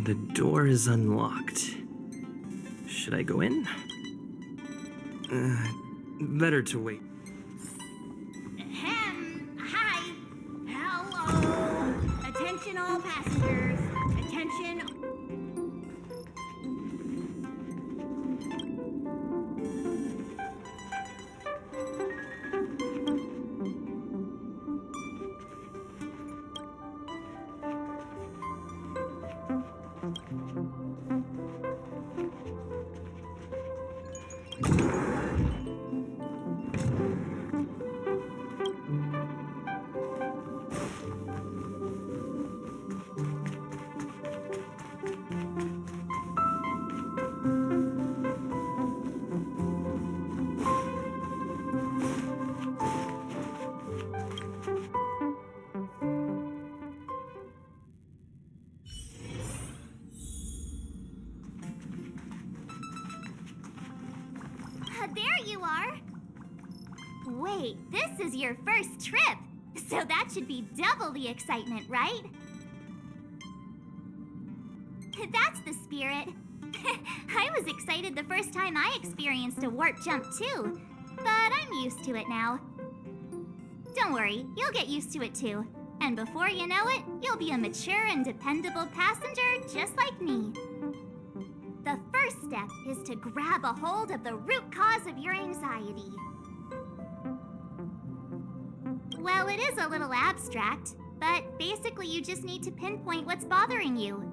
The door is unlocked. Should I go in? Better to wait. Hi. Hello. Attention all passengers. Attention. There you are. Wait, this is your first trip. So that should be double the excitement, right? That's the spirit. I was excited the first time I experienced a warp jump too, but I'm used to it now. Don't worry, you'll get used to it too. And before you know it, you'll be a mature and dependable passenger just like me. The first step is to grab a hold of the root cause of your anxiety. Well, it is a little abstract, but basically you just need to pinpoint what's bothering you.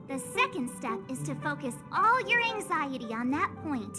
The second step is to focus all your anxiety on that point.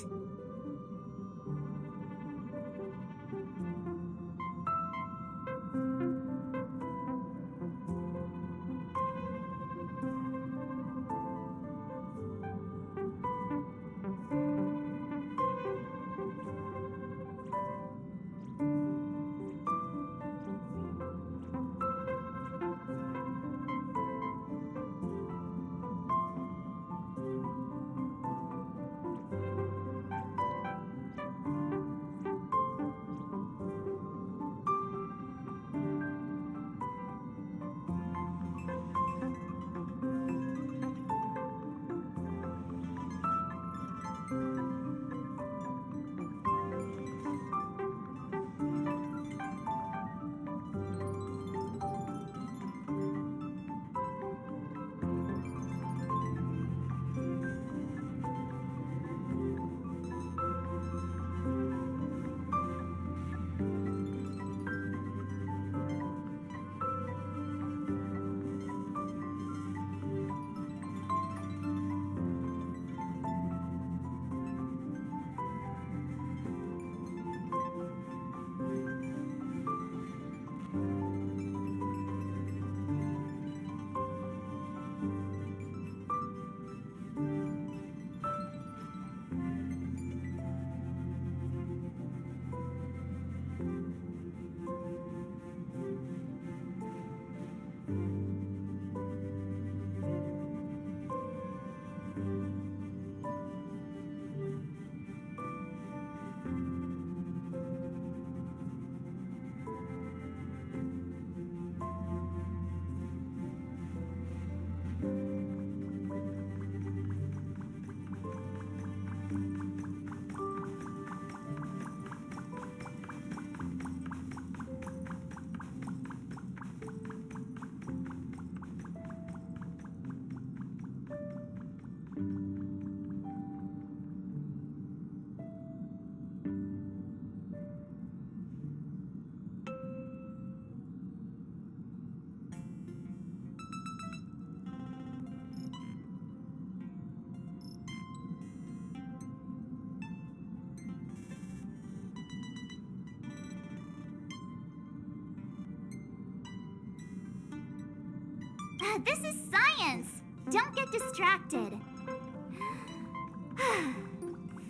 This is science! Don't get distracted.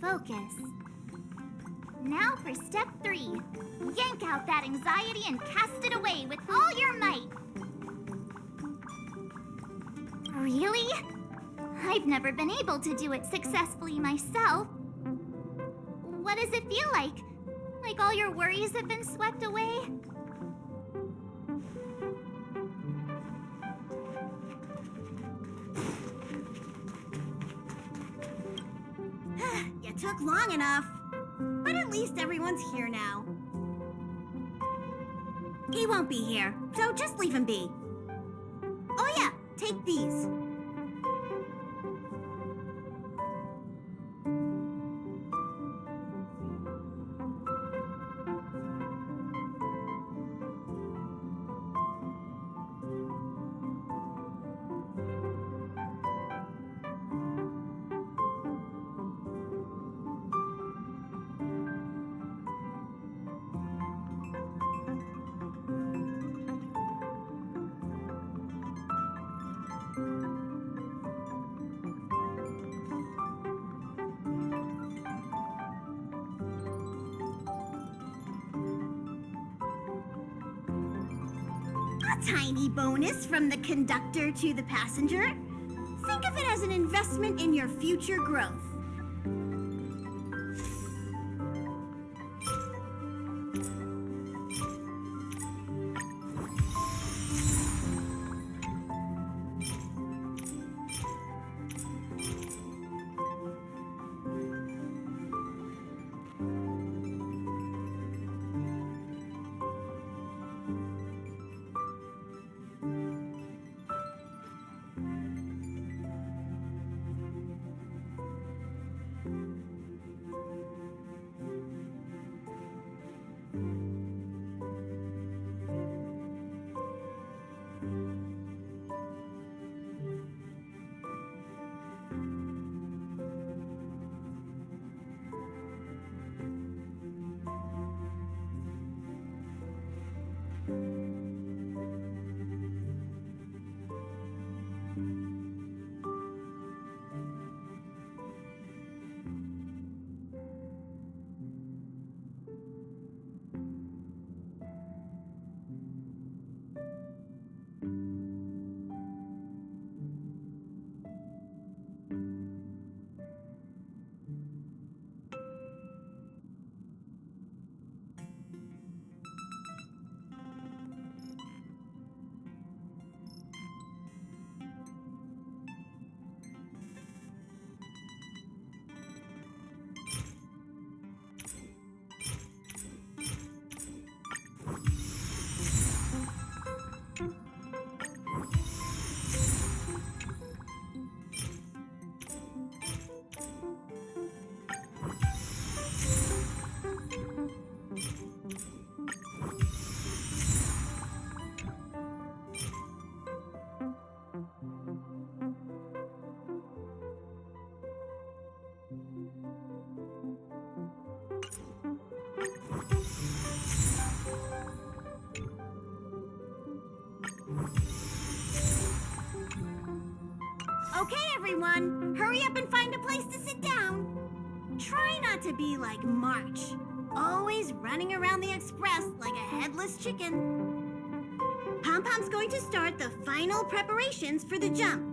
Focus. Now for step 3. Yank out that anxiety and cast it away with all your might. Really? I've never been able to do it successfully myself. What does it feel like? Like all your worries have been swept away? It took long enough. But at least everyone's here now. He won't be here, so just leave him be. Oh yeah, take these. A tiny bonus from the conductor to the passenger. Think of it as an investment in your future growth. Okay, everyone, hurry up and find a place to sit down. Try not to be like March, always running around the express like a headless chicken. Pom-Pom's going to start the final preparations for the jump.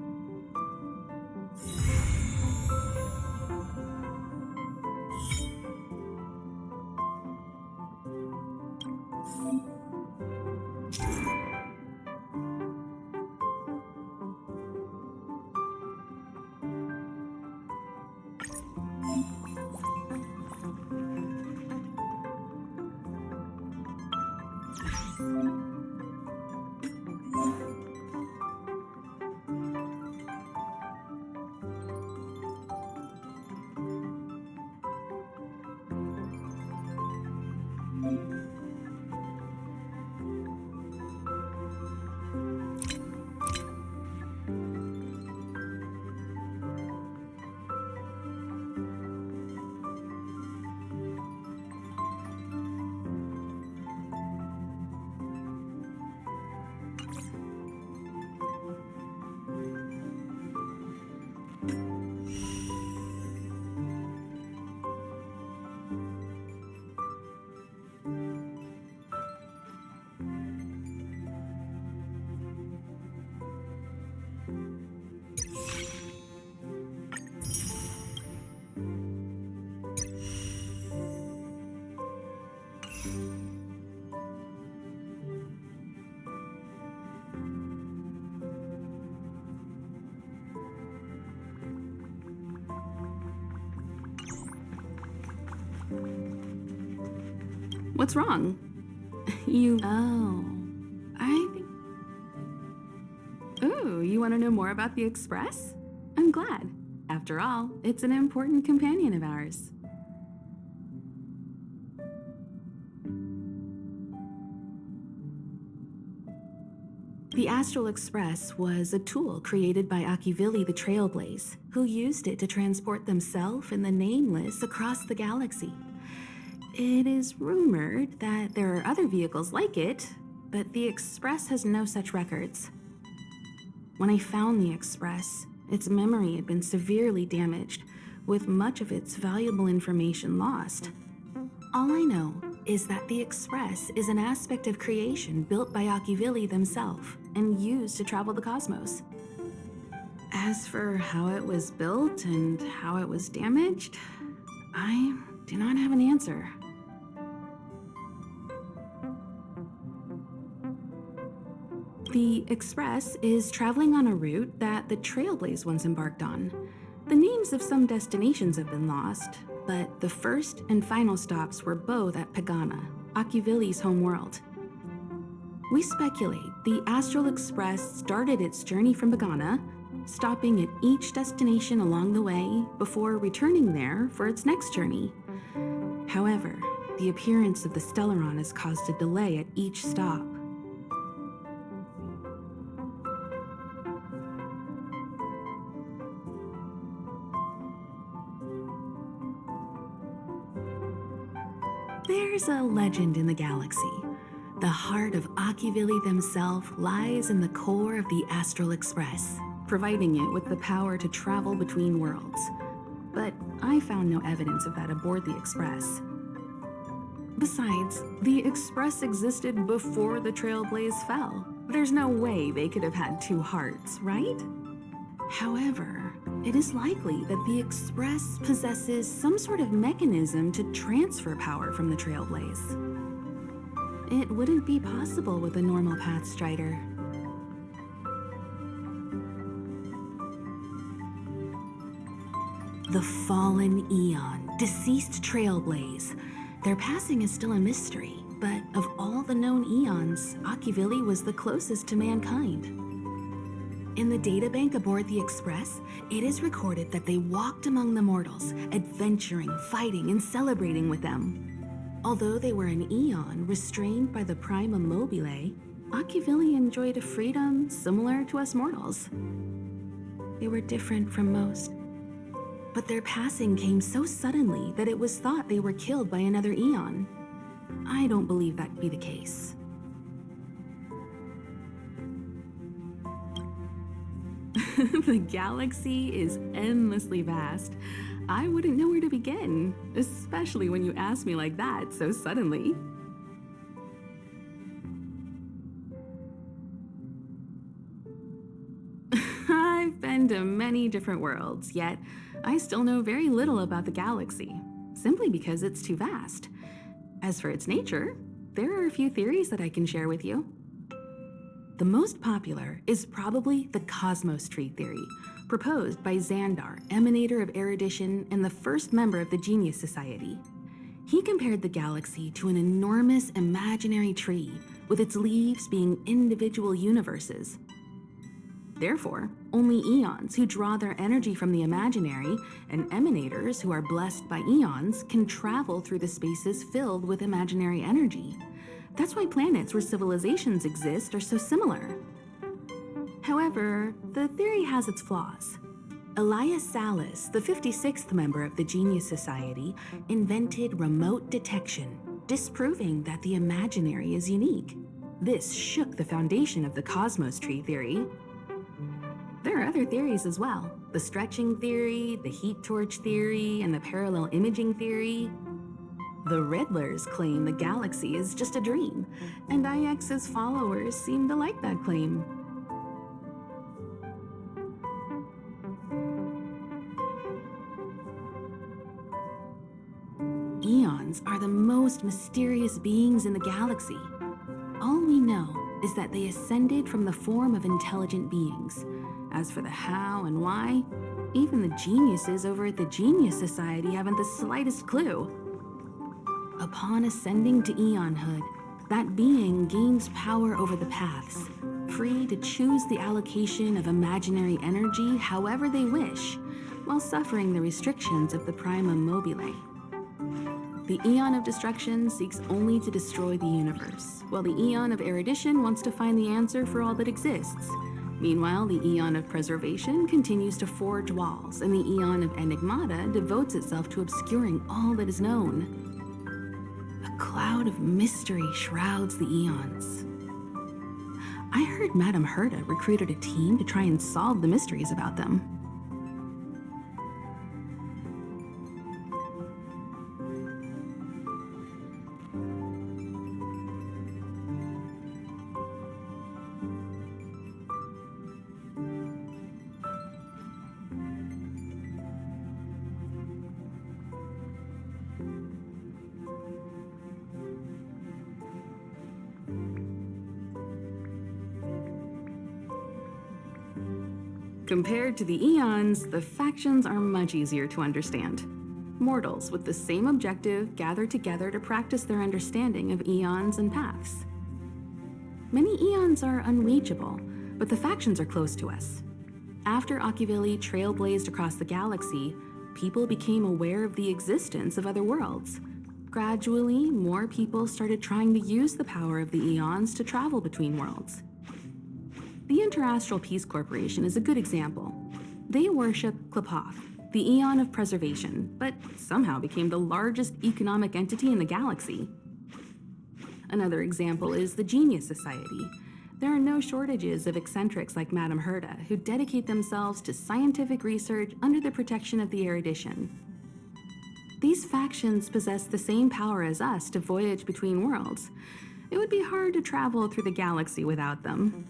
What's wrong? Oh, I think... Ooh, you want to know more about the Express? I'm glad. After all, it's an important companion of ours. The Astral Express was a tool created by Akivili the Trailblaze, who used it to transport themselves and the Nameless across the galaxy. It is rumored that there are other vehicles like it, but the Express has no such records. When I found the Express, its memory had been severely damaged, with much of its valuable information lost. All I know is that the Express is an aspect of creation built by Akivili themselves and used to travel the cosmos. As for how it was built and how it was damaged, I do not have an answer. The Express is traveling on a route that the Trailblaze once embarked on. The names of some destinations have been lost, but the first and final stops were both at Pagana, Akivili's homeworld. We speculate the Astral Express started its journey from Pagana, stopping at each destination along the way before returning there for its next journey. However, the appearance of the Stellaron has caused a delay at each stop. There's a legend in the galaxy. The heart of Akivili themselves lies in the core of the Astral Express, providing it with the power to travel between worlds. But I found no evidence of that aboard the Express. Besides, the Express existed before the Trailblaze fell. There's no way they could have had two hearts, right? However, it is likely that the Express possesses some sort of mechanism to transfer power from the Trailblaze. It wouldn't be possible with a normal Path Strider. The fallen Eon, deceased Trailblaze. Their passing is still a mystery, but of all the known Eons, Akivili was the closest to mankind. In the databank aboard the Express, it is recorded that they walked among the mortals, adventuring, fighting, and celebrating with them. Although they were an Eon restrained by the Prima Mobile, Akivili enjoyed a freedom similar to us mortals. They were different from most. But their passing came so suddenly that it was thought they were killed by another Eon. I don't believe that to be the case. The galaxy is endlessly vast. I wouldn't know where to begin, especially when you ask me like that so suddenly. I've been to many different worlds, yet I still know very little about the galaxy, simply because it's too vast. As for its nature, there are a few theories that I can share with you. The most popular is probably the Cosmos Tree theory, proposed by Xandar, emanator of erudition and the first member of the Genius Society. He compared the galaxy to an enormous imaginary tree, with its leaves being individual universes. Therefore, only eons who draw their energy from the imaginary and emanators who are blessed by eons can travel through the spaces filled with imaginary energy. That's why planets where civilizations exist are so similar. However, the theory has its flaws. Elias Salas, the 56th member of the Genius Society, invented remote detection, disproving that the imaginary is unique. This shook the foundation of the Cosmos Tree theory. There are other theories as well. The stretching theory, the heat torch theory, and the parallel imaging theory. The Riddlers claim the galaxy is just a dream, and IX's followers seem to like that claim. Eons are the most mysterious beings in the galaxy. All we know is that they ascended from the form of intelligent beings. As for the how and why, even the geniuses over at the Genius Society haven't the slightest clue. Upon ascending to Eonhood, that being gains power over the paths, free to choose the allocation of imaginary energy however they wish, while suffering the restrictions of the primum mobile. The Eon of Destruction seeks only to destroy the universe, while the Eon of Erudition wants to find the answer for all that exists. Meanwhile, the Eon of Preservation continues to forge walls, and the Eon of Enigmata devotes itself to obscuring all that is known. A cloud of mystery shrouds the Eons. I heard Madame Herta recruited a team to try and solve the mysteries about them. Compared to the Eons, the factions are much easier to understand. Mortals with the same objective gather together to practice their understanding of Eons and paths. Many Eons are unreachable, but the factions are close to us. After Ocuvili trailblazed across the galaxy, people became aware of the existence of other worlds. Gradually, more people started trying to use the power of the Eons to travel between worlds. The Interastral Peace Corporation is a good example. They worship Klapoth, the Eon of Preservation, but somehow became the largest economic entity in the galaxy. Another example is the Genius Society. There are no shortages of eccentrics like Madame Herta who dedicate themselves to scientific research under the protection of the Erudition. These factions possess the same power as us to voyage between worlds. It would be hard to travel through the galaxy without them.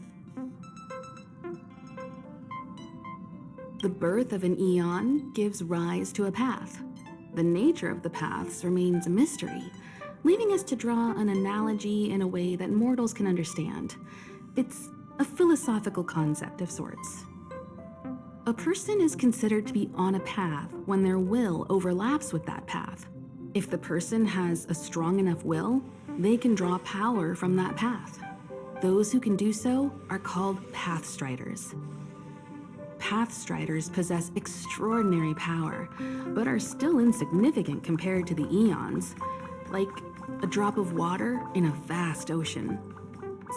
The birth of an Eon gives rise to a path. The nature of the paths remains a mystery, leaving us to draw an analogy in a way that mortals can understand. It's a philosophical concept of sorts. A person is considered to be on a path when their will overlaps with that path. If the person has a strong enough will, they can draw power from that path. Those who can do so are called Pathstriders. Pathstriders possess extraordinary power, but are still insignificant compared to the Eons, like a drop of water in a vast ocean.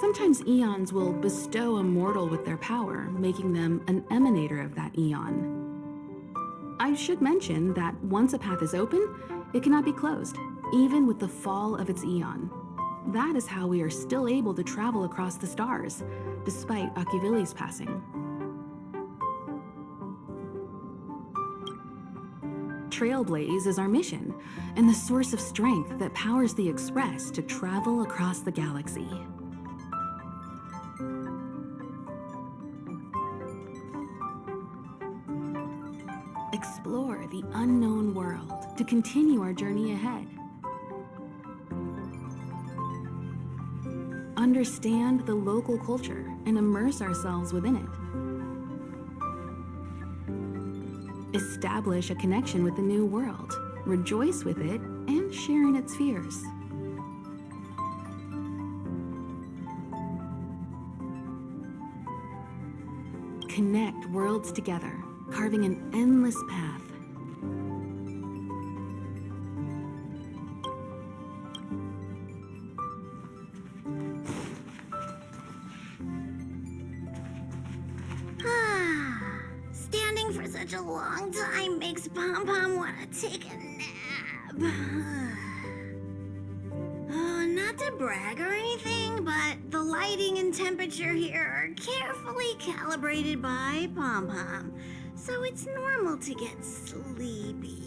Sometimes Eons will bestow a mortal with their power, making them an emanator of that Eon. I should mention that once a path is open, it cannot be closed, even with the fall of its Eon. That is how we are still able to travel across the stars, despite Ocuvili's passing. Trailblaze is our mission, and the source of strength that powers the Express to travel across the galaxy. Explore the unknown world to continue our journey ahead. Understand the local culture and immerse ourselves within it. Establish a connection with the new world, rejoice with it, and share in its fears. Connect worlds together, carving an endless path. Standing for such a long time makes Pom Pom want to take a nap. Not to brag or anything, but the lighting and temperature here are carefully calibrated by Pom Pom, so it's normal to get sleepy.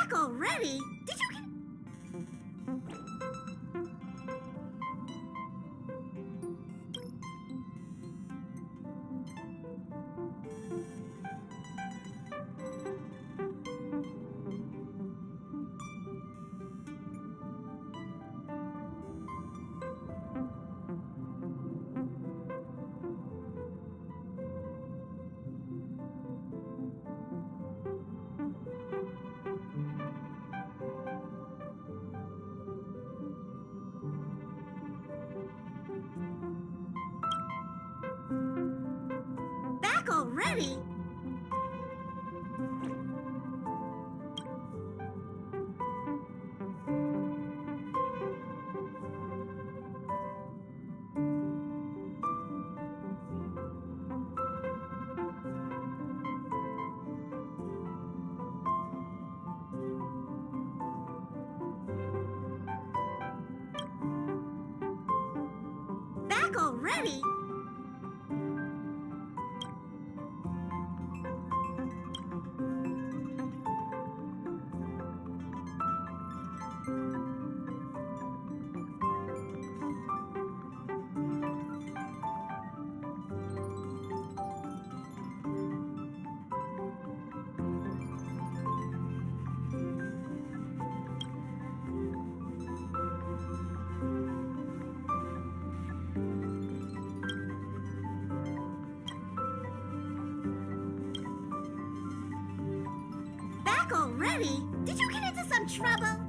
Back already? Did you get... Back already? Back already? Back already? Did you get into some trouble?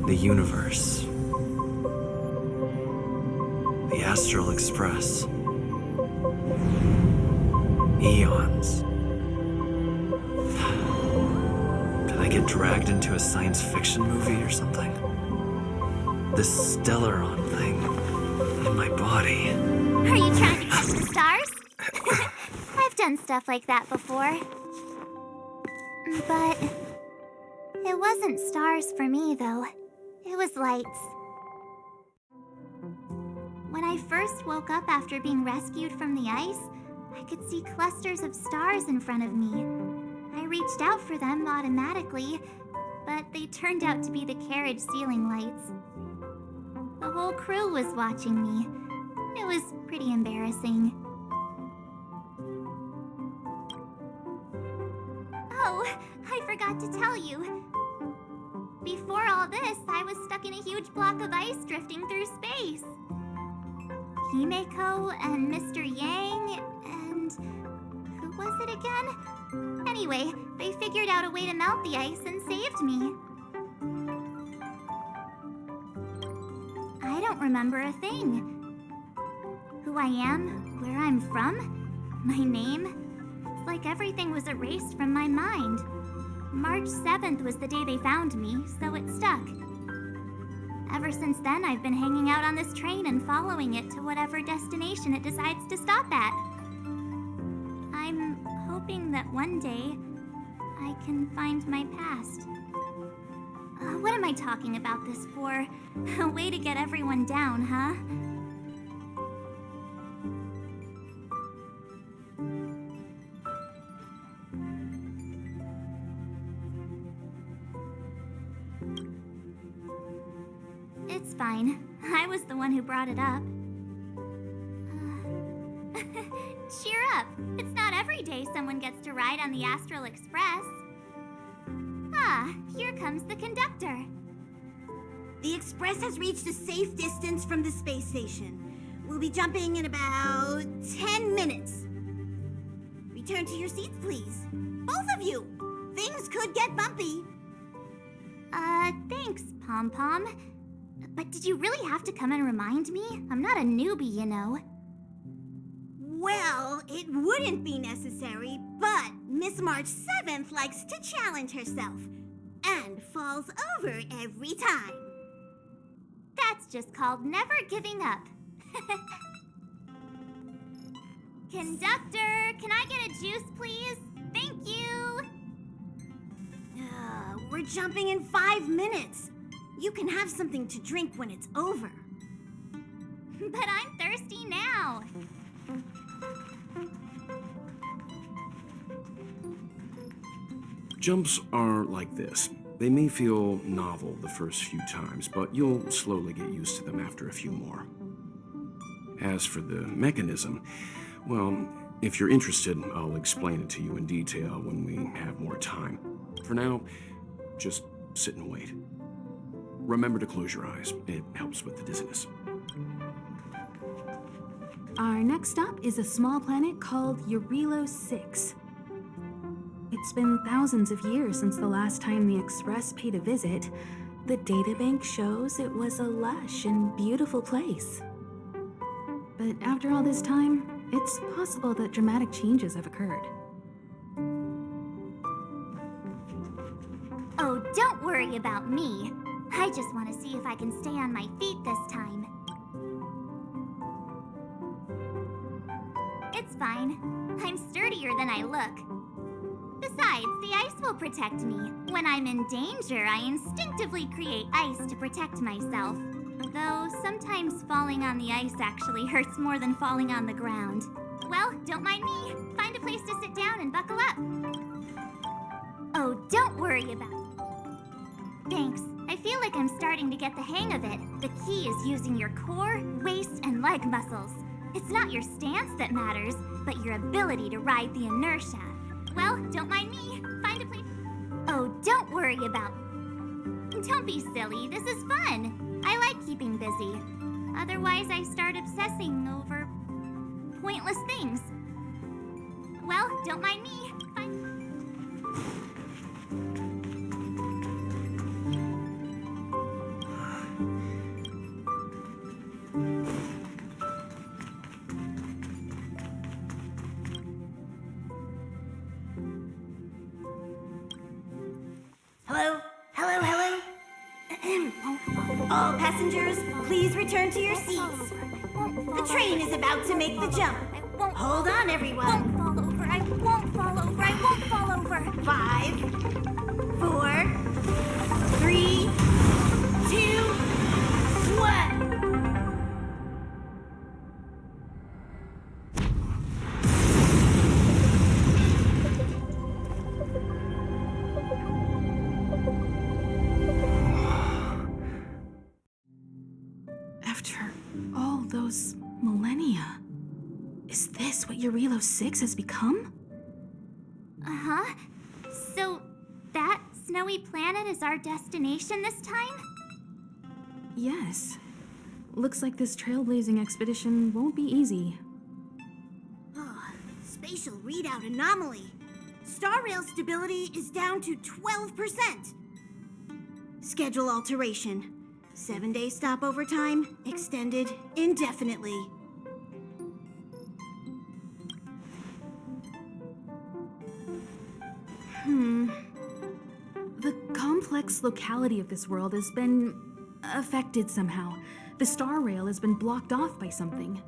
The universe. The Astral Express. Eons. Did I get dragged into a science fiction movie or something? This Stellaron thing in my body. Are you trying to catch the stars? done stuff like that before. But it wasn't stars for me, though. It was lights. When I first woke up after being rescued from the ice, I could see clusters of stars in front of me. I reached out for them automatically, but they turned out to be the carriage ceiling lights. The whole crew was watching me. It was pretty embarrassing. Oh, I forgot to tell you. Before all this, I was stuck in a huge block of ice drifting through space. Himeko and Mr. Yang and... who was it again? Anyway, they figured out a way to melt the ice and saved me. I don't remember a thing. Who I am, where I'm from, my name. It's like everything was erased from my mind. March 7th was the day they found me, so it stuck. Ever since then, I've been hanging out on this train and following it to whatever destination it decides to stop at. I'm hoping that one day I can find my past. What am I talking about this for? A way to get everyone down, huh? It's fine. I was the one who brought it up. Cheer up! It's not every day someone gets to ride on the Astral Express. Ah, here comes the conductor. The express has reached a safe distance from the space station. We'll be jumping in about 10 minutes. Return to your seats, please. Both of you! Things could get bumpy. Thanks, Pom Pom. But did you really have to come and remind me? I'm not a newbie, you know. Well, it wouldn't be necessary, but Miss March 7th likes to challenge herself and falls over every time. That's just called never giving up. Conductor, can I get a juice, please? Thank you! We're jumping in 5 minutes. You can have something to drink when it's over. But I'm thirsty now. Jumps are like this. They may feel novel the first few times, but you'll slowly get used to them after a few more. As for the mechanism, well, if you're interested, I'll explain it to you in detail when we have more time. For now, just sit and wait. Remember to close your eyes. It helps with the dizziness. Our next stop is a small planet called Eurelos 6. It's been thousands of years since the last time the Express paid a visit. The databank shows it was a lush and beautiful place. But after all this time, it's possible that dramatic changes have occurred. Oh, don't worry about me. I just want to see if I can stay on my feet this time. It's fine. I'm sturdier than I look. Besides, the ice will protect me. When I'm in danger, I instinctively create ice to protect myself. Though sometimes falling on the ice actually hurts more than falling on the ground. Well, don't mind me. Find a place to sit down and buckle up. Oh, don't worry about it. Thanks. I feel like I'm starting to get the hang of it. The key is using your core, waist, and leg muscles. It's not your stance that matters, but your ability to ride the inertia. Well, don't mind me. Find a place. Oh, don't worry about it. Don't be silly. This is fun. I like keeping busy. Otherwise, I start obsessing over pointless things. Well, don't mind me. Find... Hello? Hello, hello? All passengers, please return to your seats. The train is about to make the jump. Hold on, everyone. Won't fall over. I over. 5, 4, 3, 2, 1. After all those millennia, is this what Eurilo 6 has become? Uh-huh. So, that snowy planet is our destination this time? Yes. Looks like this trailblazing expedition won't be easy. Oh, spatial readout anomaly. Star rail stability is down to 12%. Schedule alteration. 7-day stopover time extended indefinitely. The complex locality of this world has been affected somehow. The star rail has been blocked off by something.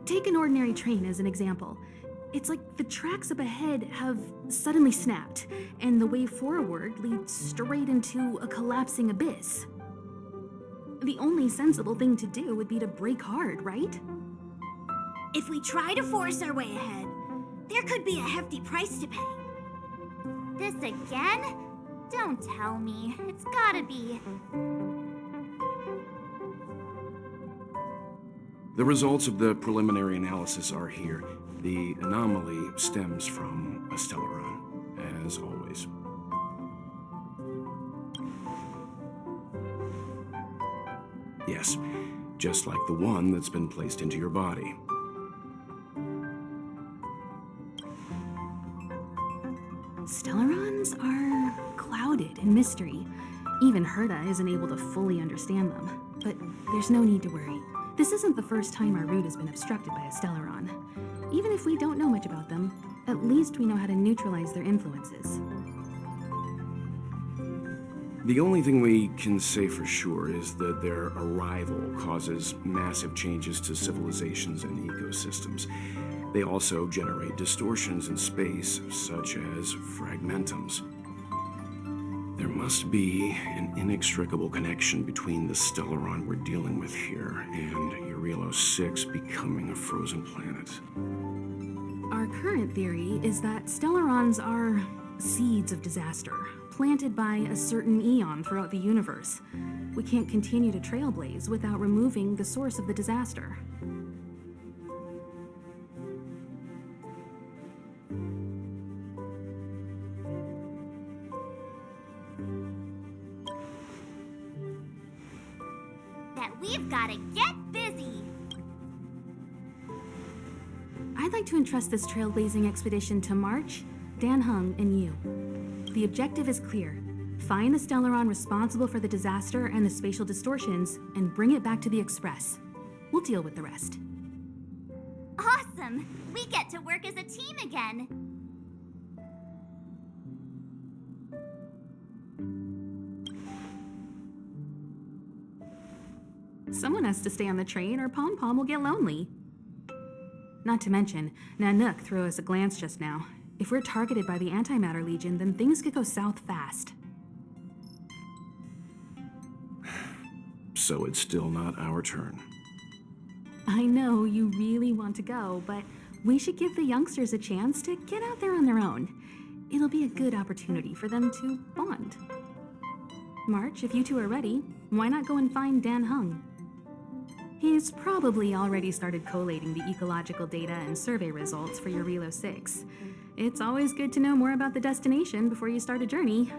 Take an ordinary train as an example. It's like the tracks up ahead have suddenly snapped, and the way forward leads straight into a collapsing abyss. The only sensible thing to do would be to brake hard, right? If we try to force our way ahead, there could be a hefty price to pay. This again? Don't tell me. It's gotta be. The results of the preliminary analysis are here. The anomaly stems from a stellaron, as always. Yes, just like the one that's been placed into your body. Stellarons are clouded in mystery. Even Herta isn't able to fully understand them. But there's no need to worry. This isn't the first time our route has been obstructed by a Stellaron. Even if we don't know much about them, at least we know how to neutralize their influences. The only thing we can say for sure is that their arrival causes massive changes to civilizations and ecosystems. They also generate distortions in space, such as fragmentums. There must be an inextricable connection between the Stellaron we're dealing with here and Eurilo 6 becoming a frozen planet. Our current theory is that Stellarons are seeds of disaster, planted by a certain eon throughout the universe. We can't continue to trailblaze without removing the source of the disaster. That we've gotta get busy. I'd like to entrust this trailblazing expedition to March, Dan Hung, and you. The objective is clear. Find the Stellaron responsible for the disaster and the spatial distortions, and bring it back to the Express. We'll deal with the rest. Awesome! We get to work as a team again. Someone has to stay on the train or Pom Pom will get lonely. Not to mention, Nanook threw us a glance just now. If we're targeted by the Antimatter Legion, then things could go south fast. So it's still not our turn. I know you really want to go, but we should give the youngsters a chance to get out there on their own. It'll be a good opportunity for them to bond. March, if you two are ready, why not go and find Dan Hung? He's probably already started collating the ecological data and survey results for Eurilo 6. It's always good to know more about the destination before you start a journey.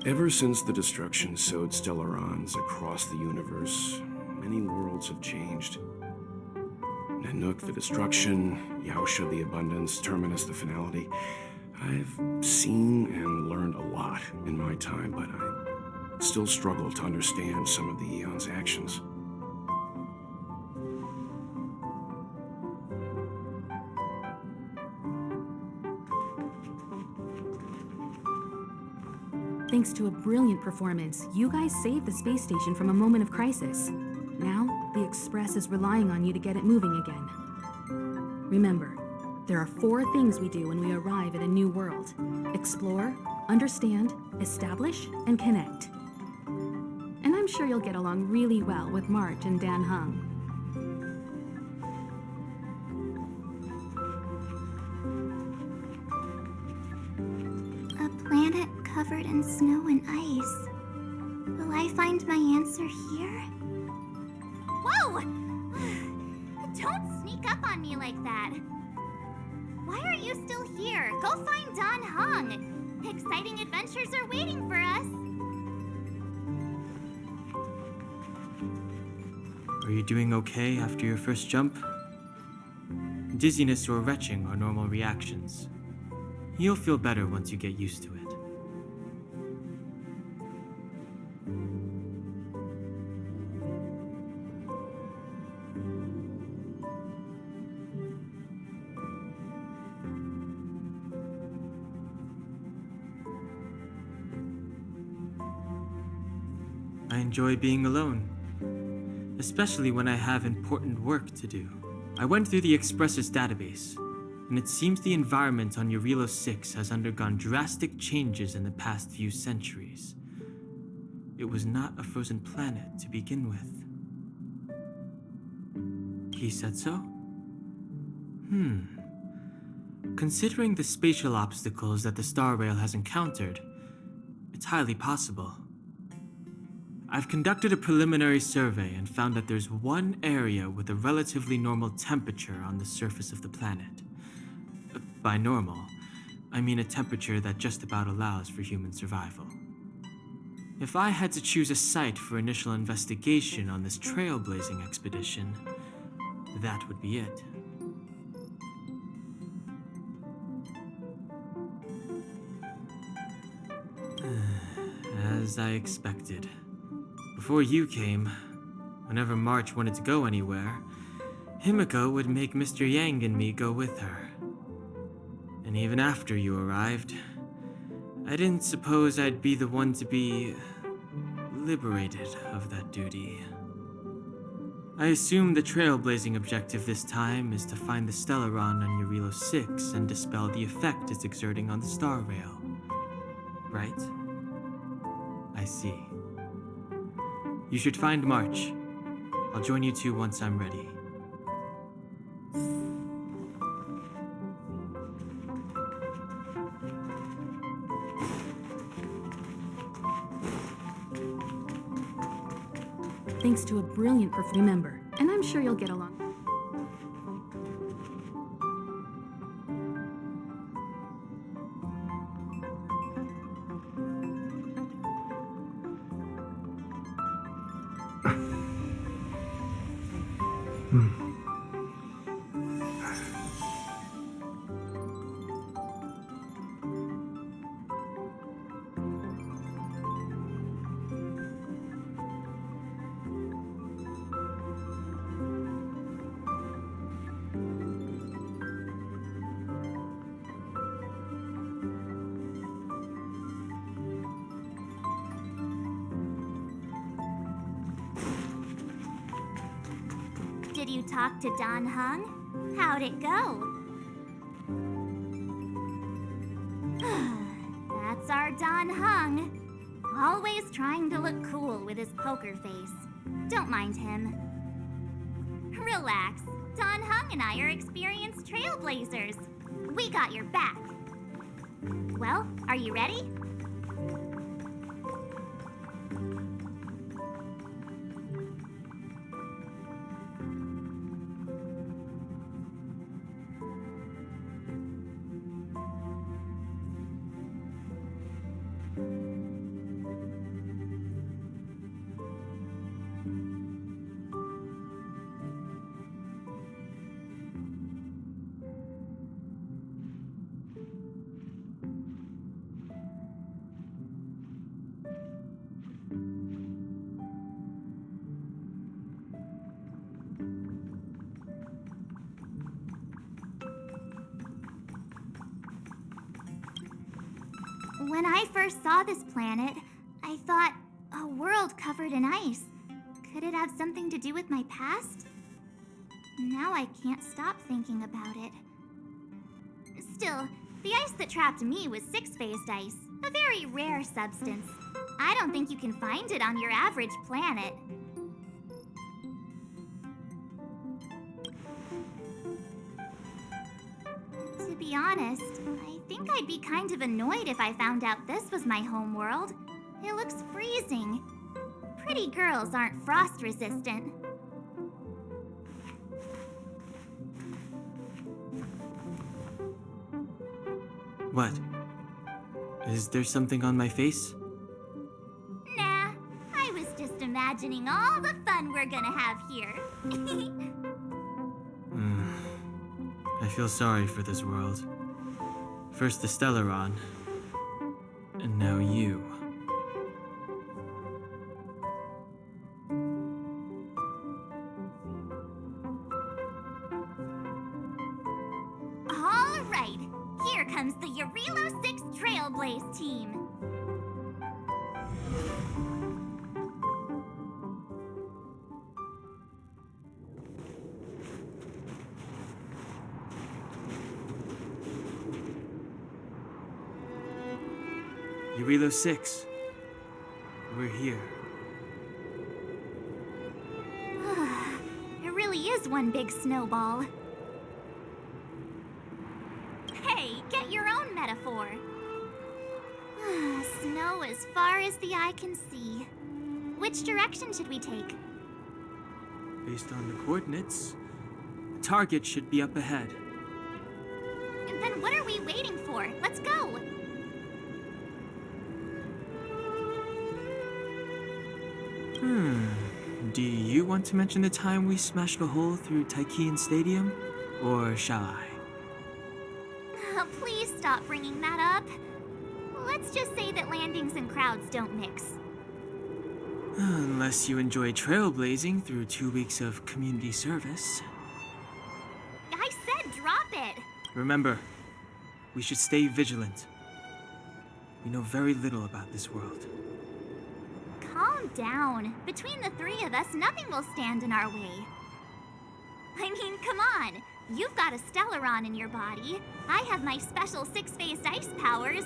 Ever since the destruction sowed Stellarons across the universe, many worlds have changed. Nanook the destruction, Yaosha the abundance, Terminus the finality. I've seen and learned a lot in my time, but I still struggle to understand some of the Eon's actions. Thanks to a brilliant performance, you guys saved the space station from a moment of crisis. Now, the Express is relying on you to get it moving again. Remember, there are 4 things we do when we arrive at a new world: explore, understand, establish, and connect. And I'm sure you'll get along really well with March and Dan Hung. A planet covered in snow and ice. Will I find my answer here? Whoa! Don't sneak up on me like that. Why are you still here? Go find Don Hung. Exciting adventures are waiting for us. Are you doing okay after your first jump? Dizziness or retching are normal reactions. You'll feel better once you get used to it. I enjoy being alone, especially when I have important work to do. I went through the Express's database, and it seems the environment on Eurilo 6 has undergone drastic changes in the past few centuries. It was not a frozen planet to begin with. He said so? Considering the spatial obstacles that the Star Rail has encountered, it's highly possible. I've conducted a preliminary survey and found that there's one area with a relatively normal temperature on the surface of the planet. By normal, I mean a temperature that just about allows for human survival. If I had to choose a site for initial investigation on this trailblazing expedition, that would be it. As I expected. Before you came, whenever March wanted to go anywhere, Himiko would make Mr. Yang and me go with her. And even after you arrived, I didn't suppose I'd be the one to be liberated of that duty. I assume the trailblazing objective this time is to find the Stellaron on Eurilo 6 and dispel the effect it's exerting on the Star Rail. Right? I see. You should find March. I'll join you two once I'm ready. Thanks to a brilliant remember, and I'm sure you'll get along. Did you talk to Don Hung? How'd it go? That's our Don Hung. Always trying to look cool with his poker face. Don't mind him. Relax. Don Hung and I are experienced trailblazers. We got your back. Well, are you ready? When I first saw this planet, I thought, a world covered in ice. Could it have something to do with my past? Now I can't stop thinking about it. Still, the ice that trapped me was six-phased ice, a very rare substance. I don't think you can find it on your average planet. To be honest, I think I'd be kind of annoyed if I found out this was my home world. It looks freezing. Pretty girls aren't frost resistant. What? Is there something on my face? Nah, I was just imagining all the fun we're gonna have here. I feel sorry for this world. First the Stellaron, and now you. All right, here comes the Eurilo 6 Trailblaze team. Eurilo 6. We're here. It really is one big snowball. Hey, get your own metaphor. Snow as far as the eye can see. Which direction should we take? Based on the coordinates, the target should be up ahead. Then what are we waiting for? Let's go! Do you want to mention the time we smashed a hole through Taikian Stadium? Or shall I? Please stop bringing that up. Let's just say that landings and crowds don't mix. Unless you enjoy trailblazing through 2 weeks of community service. I said drop it! Remember, we should stay vigilant. We know very little about this world. Calm down. Between the three of us, nothing will stand in our way. I mean, come on. You've got a Stellaron in your body. I have my special six-phased ice powers.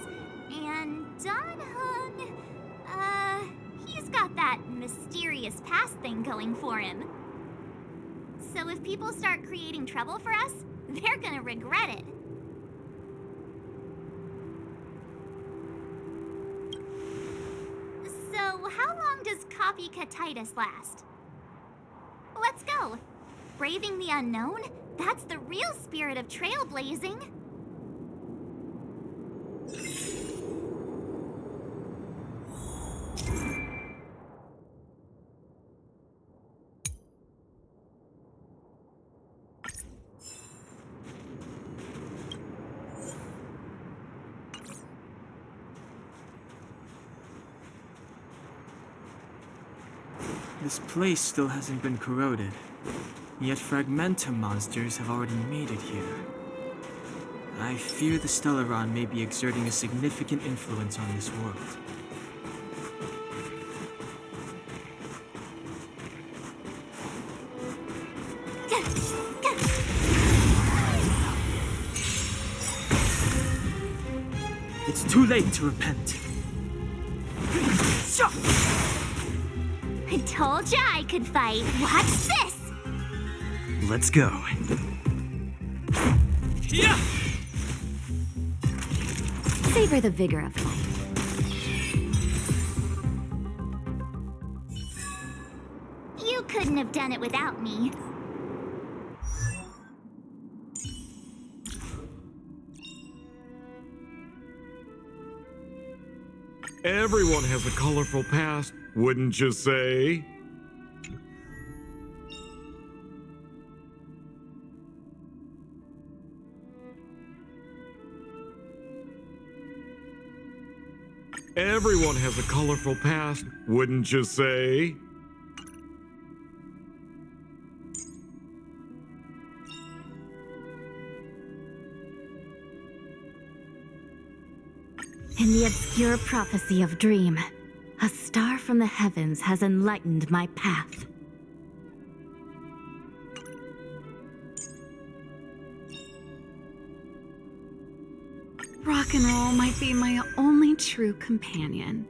And Danhung, he's got that mysterious past thing going for him. So if people start creating trouble for us, they're gonna regret it. So how long does copycatitis last? Let's go. Braving the unknown? That's the real spirit of trailblazing. This place still hasn't been corroded, yet fragmentum monsters have already made it here. I fear the Stellaron may be exerting a significant influence on this world. It's too late to repent. I told ya I could fight. Watch this! Let's go. Yeah! Savor the vigor of life. You couldn't have done it without me. Everyone has a colorful past, wouldn't you say? Everyone has a colorful past, wouldn't you say? In the Your prophecy of dream. A star from the heavens has enlightened my path. Rock and roll might be my only true companion.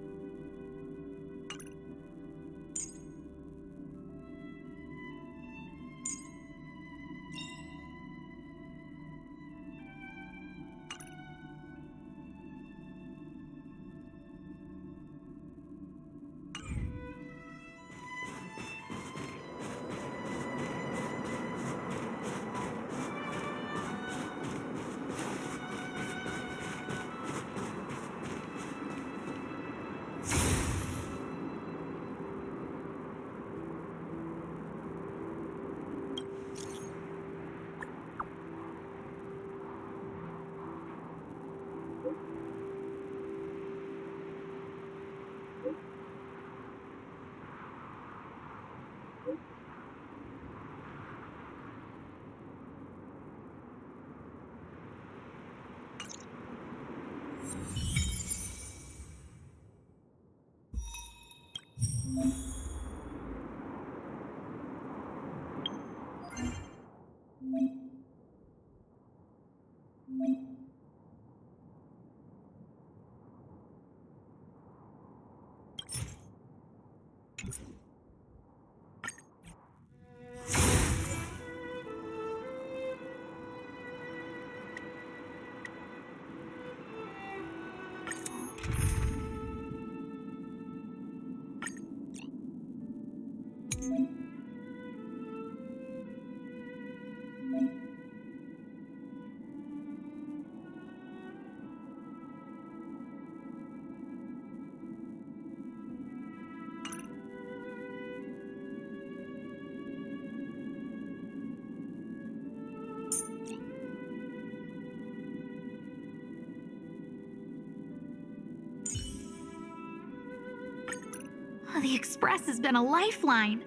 The Express has been a lifeline.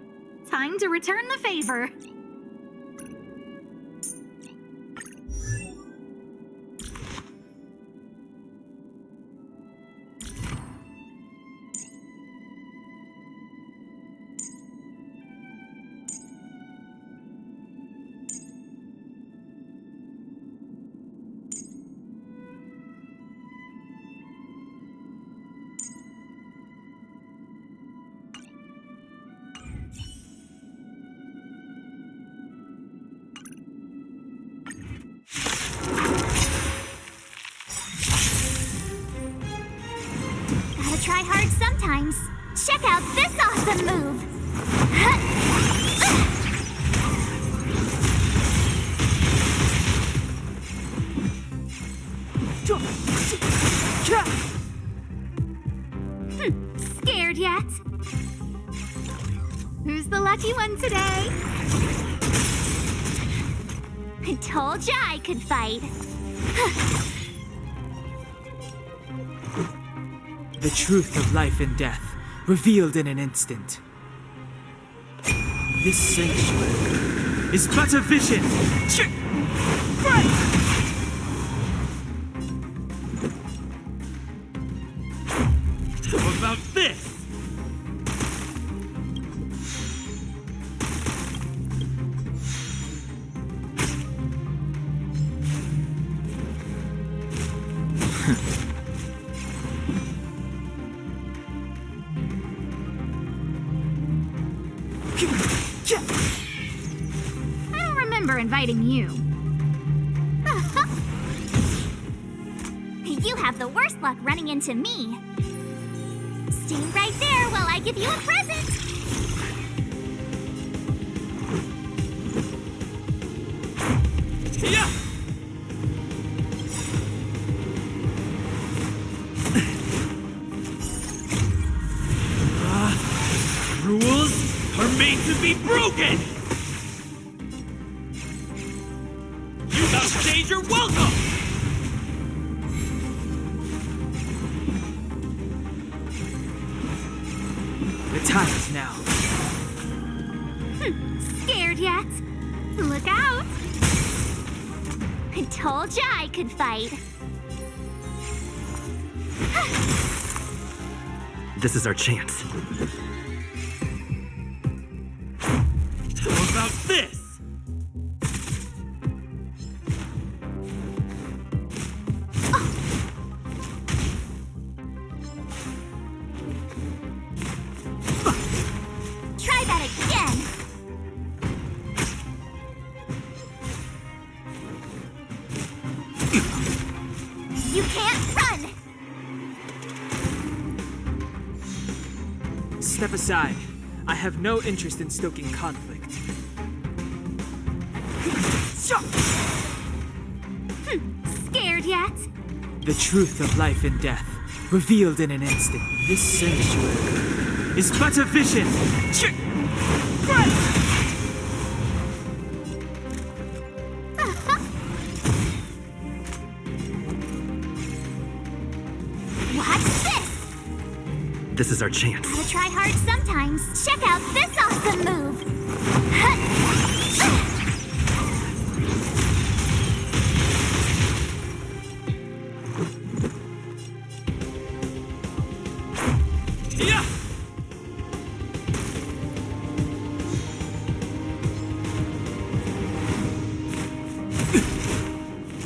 Time to return the favor. Try hard sometimes. Check out this awesome move! Scared yet? Who's the lucky one today? I told ya I could fight. The truth of life and death, revealed in an instant. This sanctuary is but a vision! How about this? I don't remember inviting you. You have the worst luck running into me. Stay right there while I give you a present. Yeah! Rules are made to be broken! You thus change your welcome! The time is now. Scared yet? Look out! I told ya I could fight. This is our chance. How about this? Try that again. You can't run. Step aside. I have no interest in stoking conflict. Scared yet? The truth of life and death, revealed in an instant. This sanctuary is but a vision. Watch this. This is our chance. Gotta try hard sometimes. Check out this awesome move. Yeah!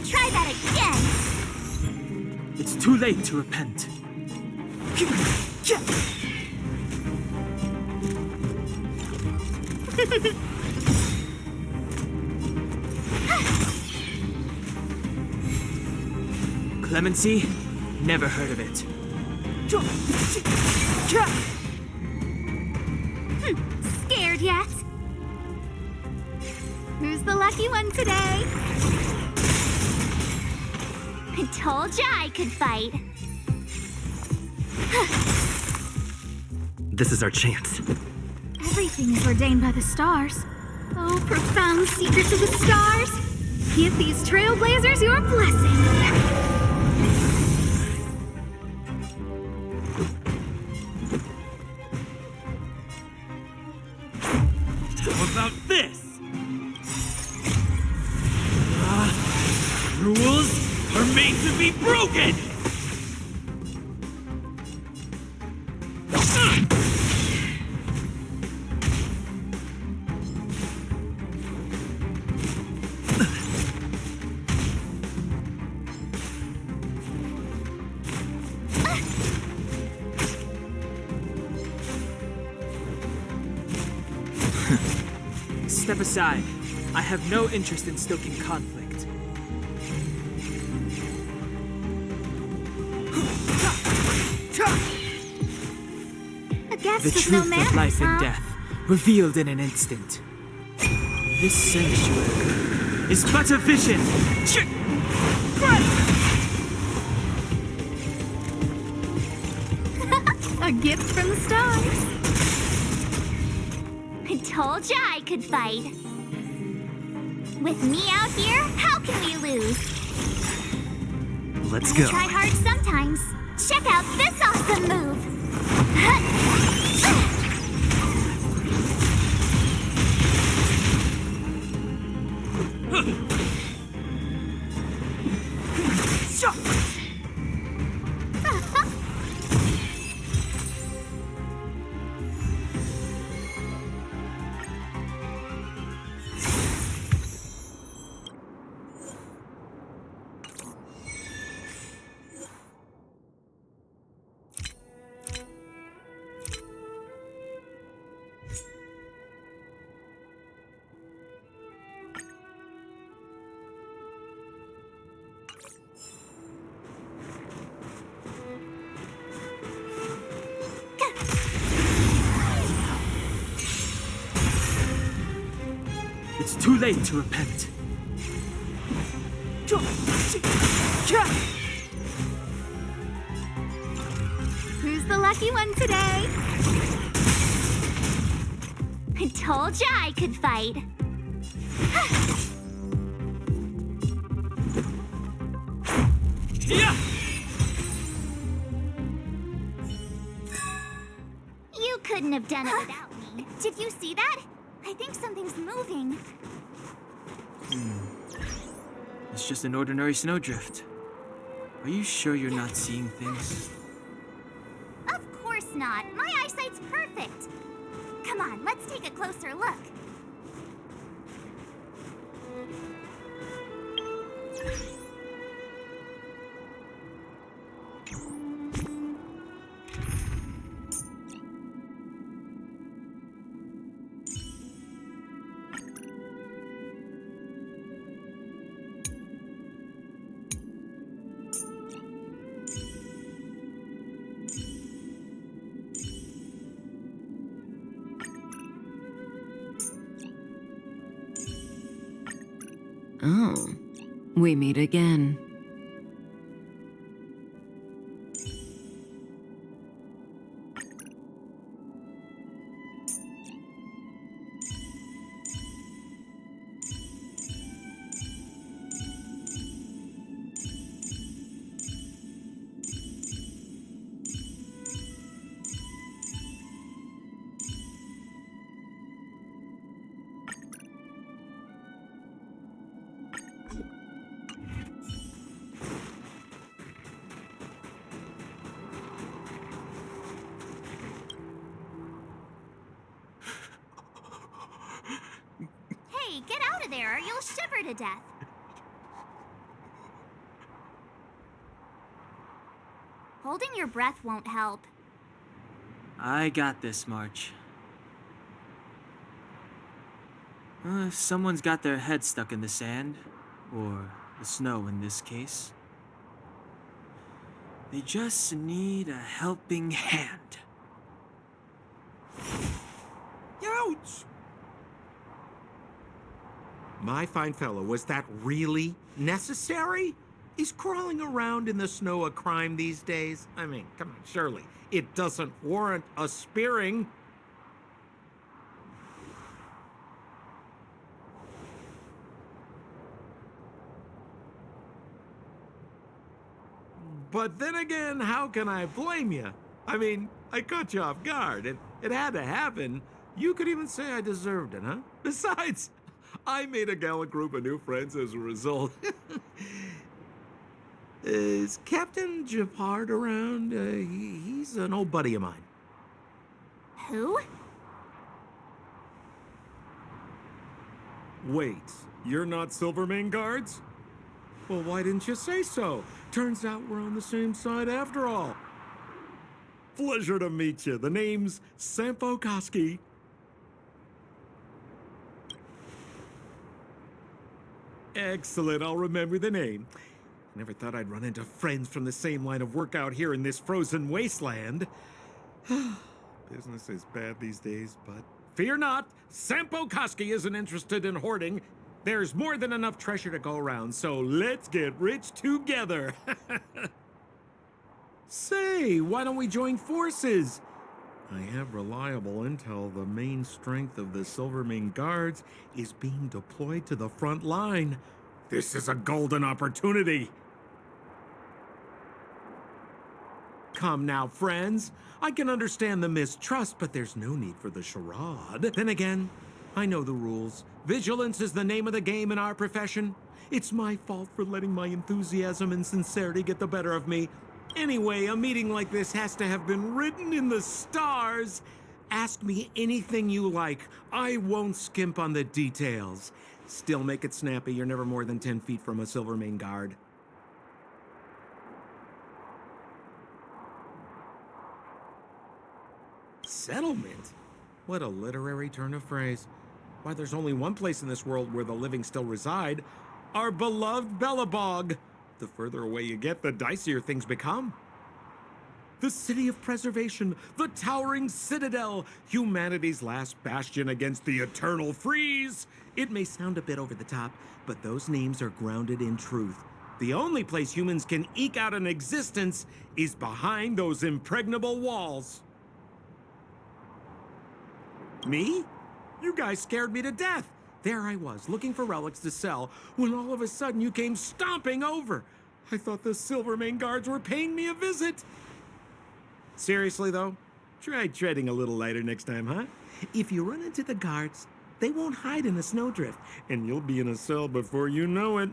Try that again. It's too late to repent. Clemency? Never heard of it. Scared yet? Who's the lucky one today? I told ya I could fight. This is our chance. Everything is ordained by the stars. Oh, profound secrets of the stars! Give these trailblazers your blessing. How about this? Rules are made to be broken! Step aside. I have no interest in stoking conflict. A guest The with no truth manners, of life and huh? death, revealed in an instant. This sanctuary is but a vision. A gift from the stars. I told ya I could fight. With me out here, how can we lose? Let's Gotta go. try hard sometimes. Check out this awesome move. It's too late to repent. Who's the lucky one today? I told ya I could fight. Yeah! You couldn't have done it without me. Did you see that? I think something's moving. It's just an ordinary snowdrift. Are you sure you're not seeing things? not. My eyesight's perfect. Come on, let's take a closer look. Oh, we meet again. Hey, get out of there or you'll shiver to death. Holding your breath won't help. I got this, March. If someone's got their head stuck in the sand, or the snow in this case, they just need a helping hand. Ouch! My fine fellow, was that really necessary? Is crawling around in the snow a crime these days? I mean, come on, surely. It doesn't warrant a spearing. But then again, how can I blame you? I mean, I caught you off guard. It had to happen. You could even say I deserved it, huh? Besides, I made a gallant group of new friends as a result. Is Captain Japard around? He's an old buddy of mine. Who? Wait, you're not Silvermane Guards? Well, why didn't you say so? Turns out we're on the same side after all. Pleasure to meet you. The name's Sampo Koski. Excellent, I'll remember the name. Never thought I'd run into friends from the same line of work out here in this frozen wasteland. Business is bad these days, but fear not, Sampo Koski isn't interested in hoarding. There's more than enough treasure to go around, so let's get rich together. Say, why don't we join forces? I have reliable intel the main strength of the Silvermane Guards is being deployed to the front line. This is a golden opportunity. Come now, friends. I can understand the mistrust, but there's no need for the charade. Then again, I know the rules. Vigilance is the name of the game in our profession. It's my fault for letting my enthusiasm and sincerity get the better of me. Anyway, a meeting like this has to have been written in the stars. Ask me anything you like. I won't skimp on the details. Still make it snappy. You're never more than 10 feet from a Silvermane Guard. Settlement? What a literary turn of phrase. Why, there's only one place in this world where the living still reside. Our beloved Bellabog. The further away you get, the dicier things become. The city of preservation, the towering citadel, humanity's last bastion against the eternal freeze. It may sound a bit over the top, but those names are grounded in truth. The only place humans can eke out an existence is behind those impregnable walls. Me? You guys scared me to death. There I was, looking for relics to sell, when all of a sudden you came stomping over. I thought the Silvermane Guards were paying me a visit. Seriously, though, try treading a little lighter next time, huh? If you run into the guards, they won't hide in a snowdrift, and you'll be in a cell before you know it.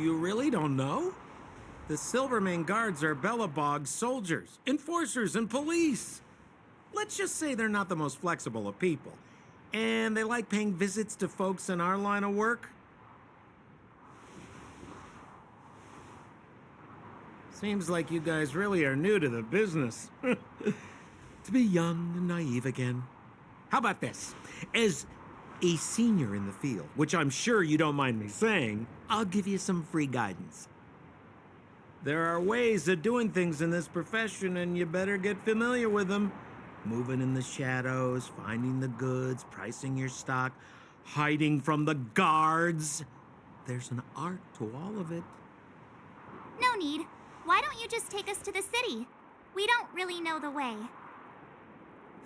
You really don't know? The Silvermane Guards are Belobog's soldiers, enforcers, and police. Let's just say they're not the most flexible of people. And they like paying visits to folks in our line of work. Seems like you guys really are new to the business. To be young and naive again. How about this? As a senior in the field, which I'm sure you don't mind me saying, I'll give you some free guidance. There are ways of doing things in this profession, and you better get familiar with them. Moving in the shadows, finding the goods, pricing your stock, hiding from the guards. There's an art to all of it. No need. Why don't you just take us to the city? We don't really know the way.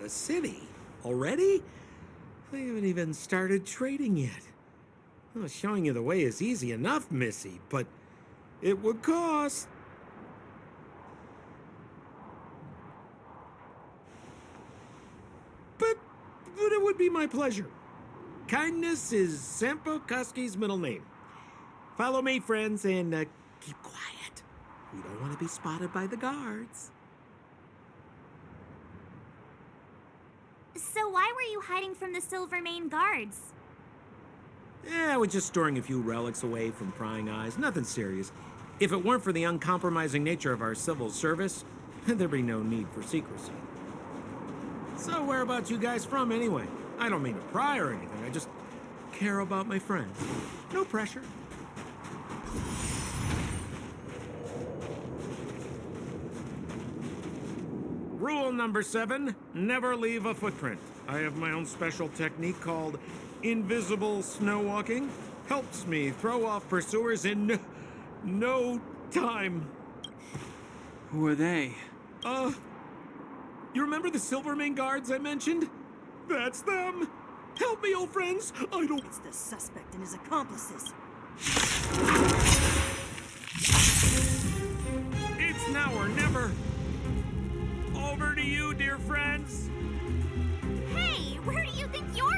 The city? Already? I haven't even started trading yet. Well, showing you the way is easy enough, Missy, but it would cost. But it would be my pleasure. Kindness is Sampo Koski's middle name. Follow me, friends, and keep quiet. We don't want to be spotted by the guards. So why were you hiding from the Silvermane Guards? Yeah, we're just storing a few relics away from prying eyes. Nothing serious. If it weren't for the uncompromising nature of our civil service, there'd be no need for secrecy. So whereabouts you guys from, anyway? I don't mean to pry or anything. I just care about my friends. No pressure. Rule number 7, never leave a footprint. I have my own special technique called invisible snow walking. Helps me throw off pursuers in no time. Who are they? You remember the Silvermane Guards I mentioned? That's them! Help me, old friends! I don't... It's the suspect and his accomplices. It's now or never! Over to you, dear friends! Hey, where do you think you're...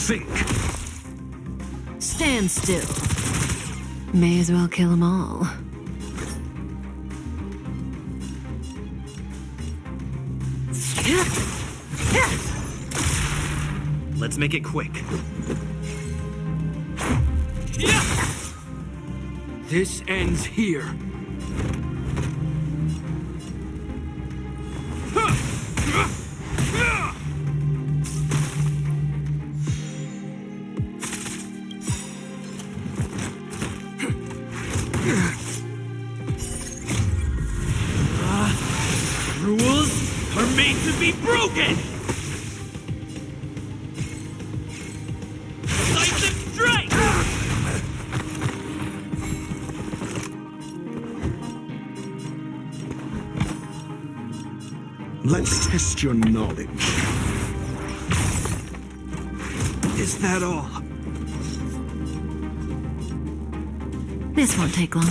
Think! Stand still. May as well kill them all. Let's make it quick. This ends here. Rules are made to be broken! Decisive strike! Let's test your knowledge. Is that all? This won't take long.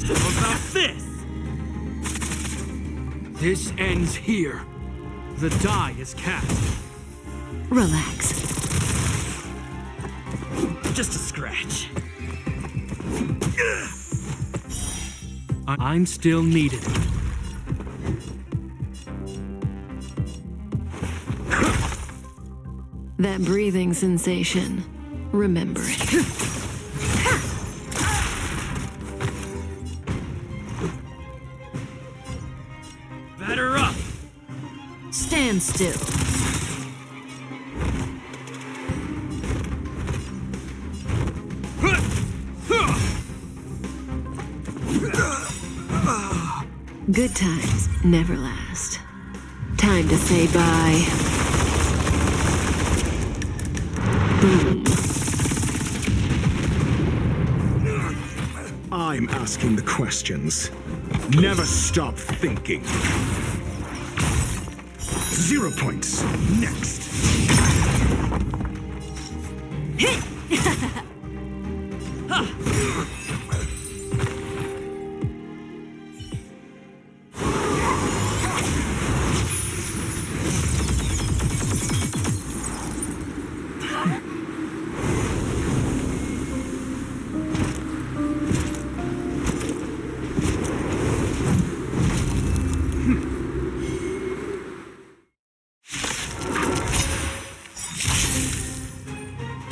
How about this? This ends here. The die is cast. Relax. Just a scratch. I'm still needed. That breathing sensation. Remember it. Batter up! Stand still. Good times never last. Time to say bye. Boom. I'm asking the questions. Never stop thinking. 0 points. Next.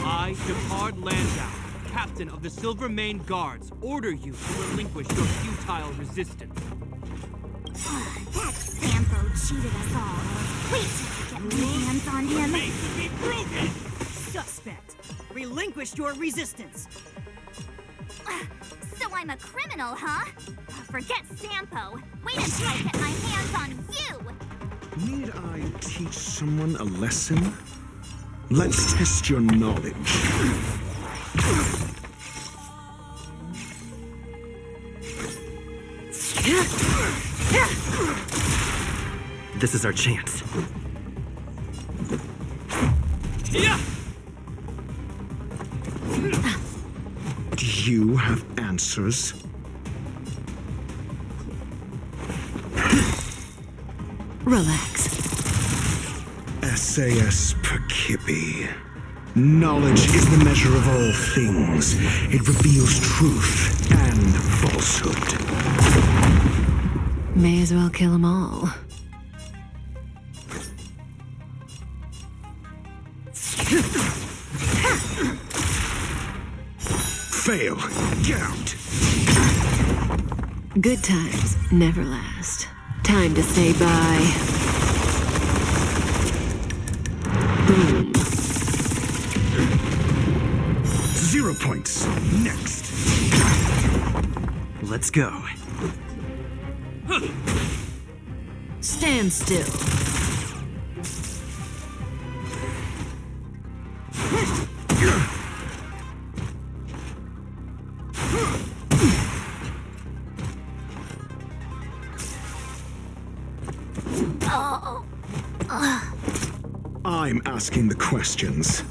I, Depard Landau, captain of the Silver Mane Guards, order you to relinquish your futile resistance. That Sampo cheated us all. Wait till I get my hands on him. Be broken! Suspect, relinquish your resistance. So I'm a criminal, huh? Forget Sampo. Wait until I get my hands on you! Need I teach someone a lesson? Let's test your knowledge. This is our chance. Yeah! Do you have answers? Relax. SAS Perkipi. Knowledge is the measure of all things. It reveals truth and falsehood. May as well kill them all. Fail. Get out. Good times never last. Time to say bye. Boom. 0 points. Next. Let's go. Stand still. I'm asking the questions.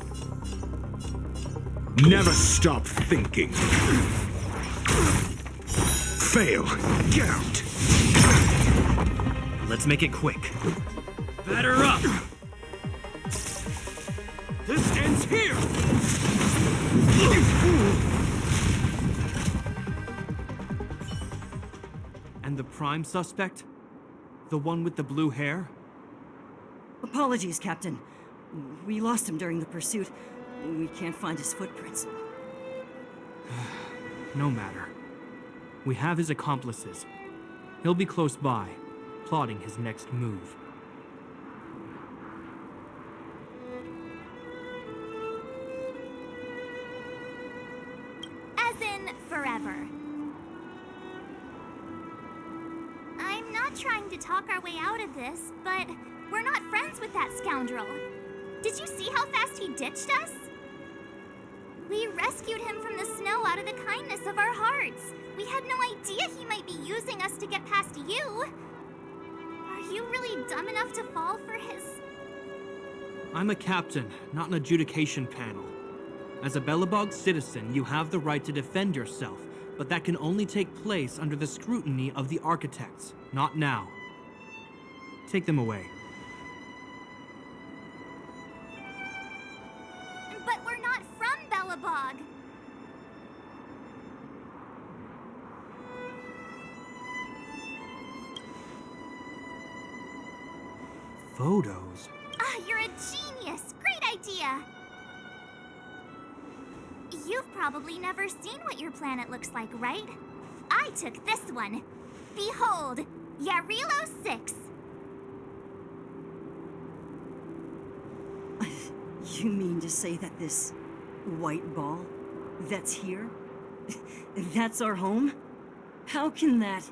Never stop thinking. Fail. Get out. Let's make it quick. Batter up! This ends here! And the prime suspect? The one with the blue hair? Apologies, Captain. We lost him during the pursuit. We can't find his footprints. No matter. We have his accomplices. He'll be close by, plotting his next move. As in, forever. I'm not trying to talk our way out of this, but we're not friends with that scoundrel. Did you see how fast he ditched us? We rescued him from the snow out of the kindness of our hearts. We had no idea he might be using us to get past you. Are you really dumb enough to fall for his... I'm a captain, not an adjudication panel. As a Belobog citizen, you have the right to defend yourself, but that can only take place under the scrutiny of the architects, not now. Take them away. But we're not from Belobog. Photos? Ah, you're a genius! Great idea! You've probably never seen what your planet looks like, right? I took this one. Behold, Yarilo 6. You mean to say that this white ball that's here, that's our home? How can that...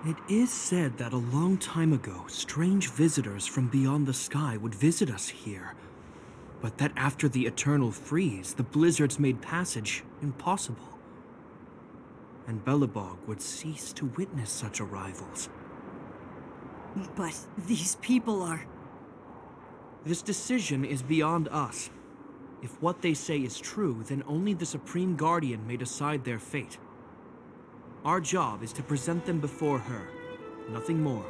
It is said that a long time ago, strange visitors from beyond the sky would visit us here. But that after the eternal freeze, the blizzards made passage impossible. And Belobog would cease to witness such arrivals. But these people are... This decision is beyond us. If what they say is true, then only the Supreme Guardian may decide their fate. Our job is to present them before her, nothing more.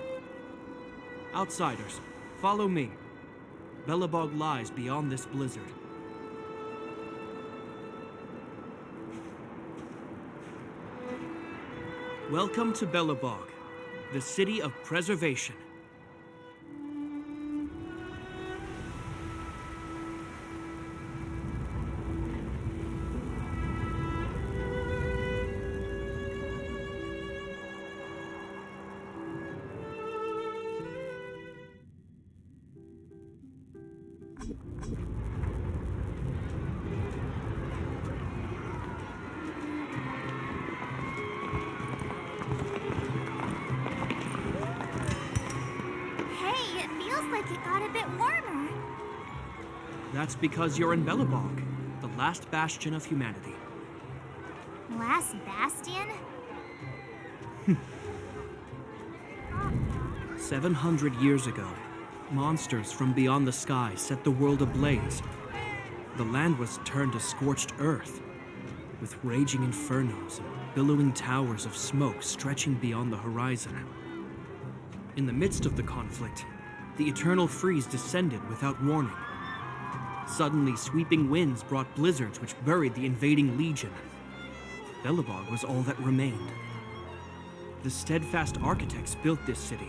Outsiders, follow me. Belobog lies beyond this blizzard. Welcome to Belobog, the city of preservation. It got a bit warmer. That's because you're in Belobog, the last bastion of humanity. Last bastion? 700 years ago, monsters from beyond the sky set the world ablaze. The land was turned to scorched earth, with raging infernos and billowing towers of smoke stretching beyond the horizon. In the midst of the conflict, the eternal freeze descended without warning. Suddenly, sweeping winds brought blizzards which buried the invading legion. Belobog was all that remained. The steadfast architects built this city.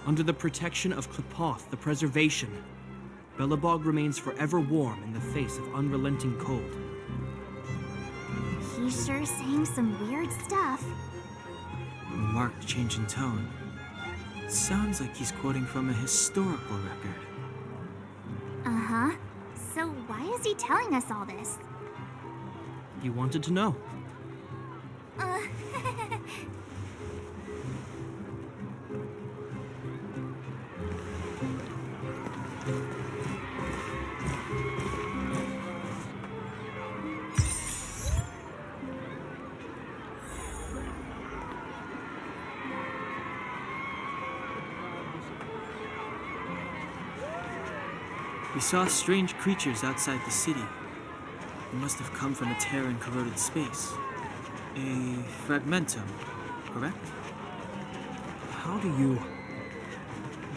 Under the protection of Klepoth, the preservation, Belobog remains forever warm in the face of unrelenting cold. He's sure saying some weird stuff. A marked change in tone. Sounds like he's quoting from a historical record. Uh-huh. So why is he telling us all this? You wanted to know. We saw strange creatures outside the city. They must have come from a tear in corroded space. A fragmentum, correct? How do you...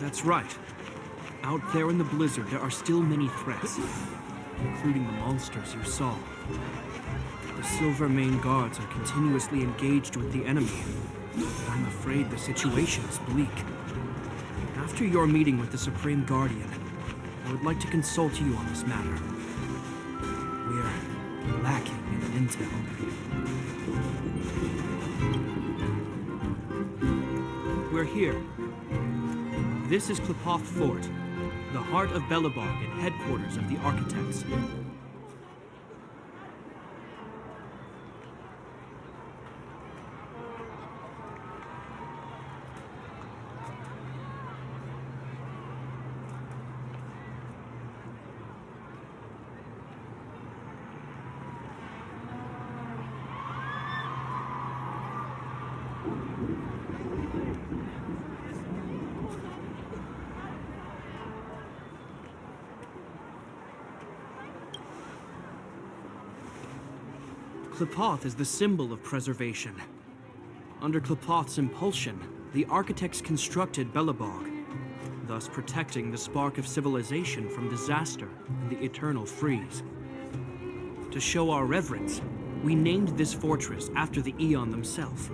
That's right. Out there in the blizzard, there are still many threats, including the monsters you saw. The Silvermane guards are continuously engaged with the enemy. I'm afraid the situation is bleak. After your meeting with the Supreme Guardian, I would like to consult you on this matter. We're lacking in intel. We're here. This is Klepoth Fort, the heart of Belobog and headquarters of the Architects. Klepoth is the symbol of preservation. Under Klepoth's impulsion, the architects constructed Belobog, thus protecting the spark of civilization from disaster and the eternal freeze. To show our reverence, we named this fortress after the Aeon themselves.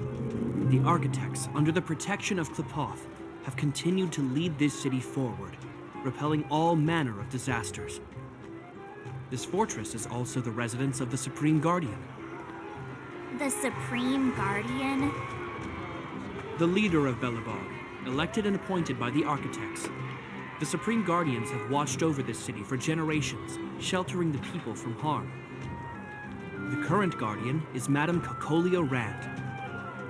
The architects, under the protection of Klepoth, have continued to lead this city forward, repelling all manner of disasters. This fortress is also the residence of the Supreme Guardian. The Supreme Guardian? The leader of Belobog, elected and appointed by the architects. The Supreme Guardians have watched over this city for generations, sheltering the people from harm. The current Guardian is Madame Cocolia Rand.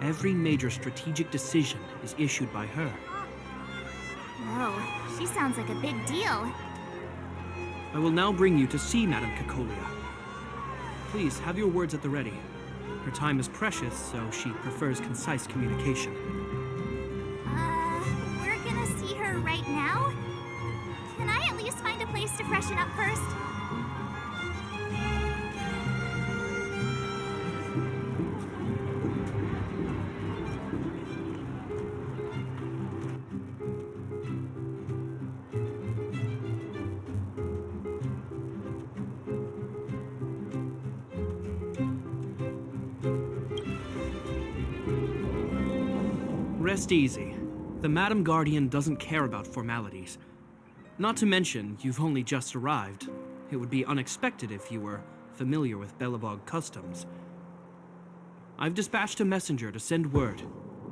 Every major strategic decision is issued by her. Whoa, she sounds like a big deal. I will now bring you to see Madame Cacolia. Please, have your words at the ready. Her time is precious, so she prefers concise communication. We're gonna see her right now? Can I at least find a place to freshen up first? Rest easy. The Madam Guardian doesn't care about formalities. Not to mention, you've only just arrived. It would be unexpected if you were familiar with Belobog customs. I've dispatched a messenger to send word.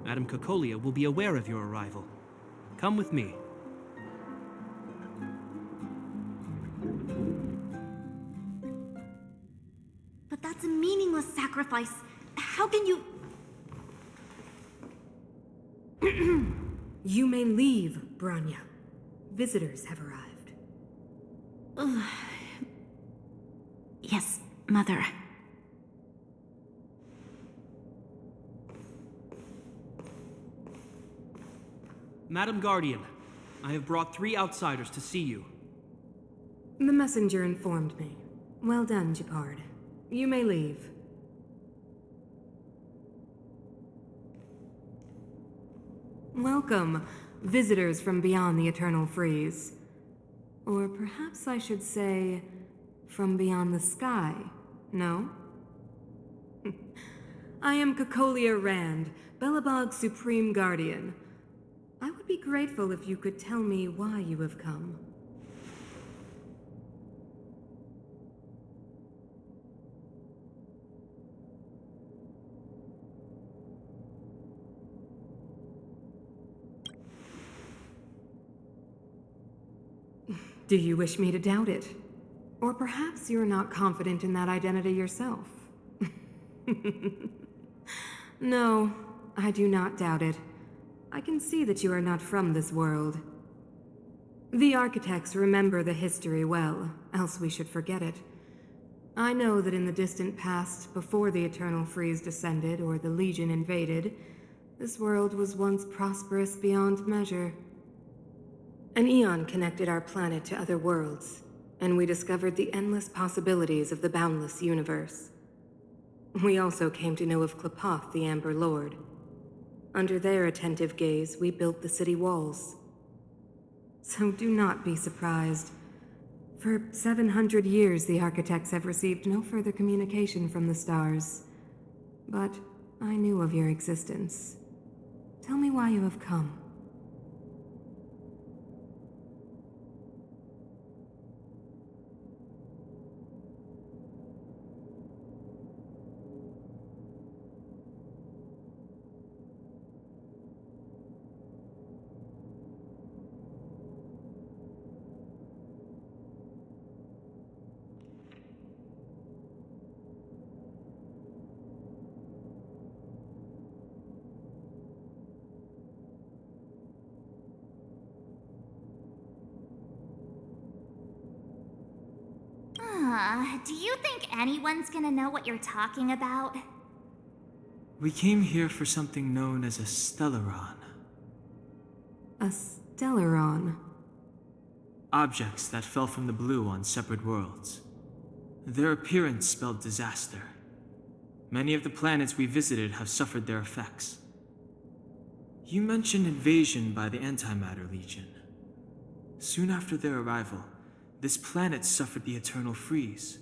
Madam Cacolia will be aware of your arrival. Come with me. But that's a meaningless sacrifice. How can you... You may leave, Branya. Visitors have arrived. Yes, Mother. Madam Guardian, I have brought 3 outsiders to see you. The messenger informed me. Well done, Gepard. You may leave. Welcome, visitors from beyond the Eternal Freeze. Or perhaps I should say, from beyond the sky, no? I am Cacolia Rand, Belobog's Supreme Guardian. I would be grateful if you could tell me why you have come. Do you wish me to doubt it? Or perhaps you're not confident in that identity yourself? No, I do not doubt it. I can see that you are not from this world. The architects remember the history well, else we should forget it. I know that in the distant past, before the Eternal Freeze descended or the Legion invaded, this world was once prosperous beyond measure. An eon connected our planet to other worlds, and we discovered the endless possibilities of the boundless universe. We also came to know of Klapoth, the Amber Lord. Under their attentive gaze, we built the city walls. So do not be surprised. For 700 years, the architects have received no further communication from the stars. But I knew of your existence. Tell me why you have come. Do you think anyone's gonna know what you're talking about? We came here for something known as a Stellaron. A Stellaron? Objects that fell from the blue on separate worlds. Their appearance spelled disaster. Many of the planets we visited have suffered their effects. You mentioned invasion by the Antimatter Legion. Soon after their arrival, this planet suffered the Eternal Freeze.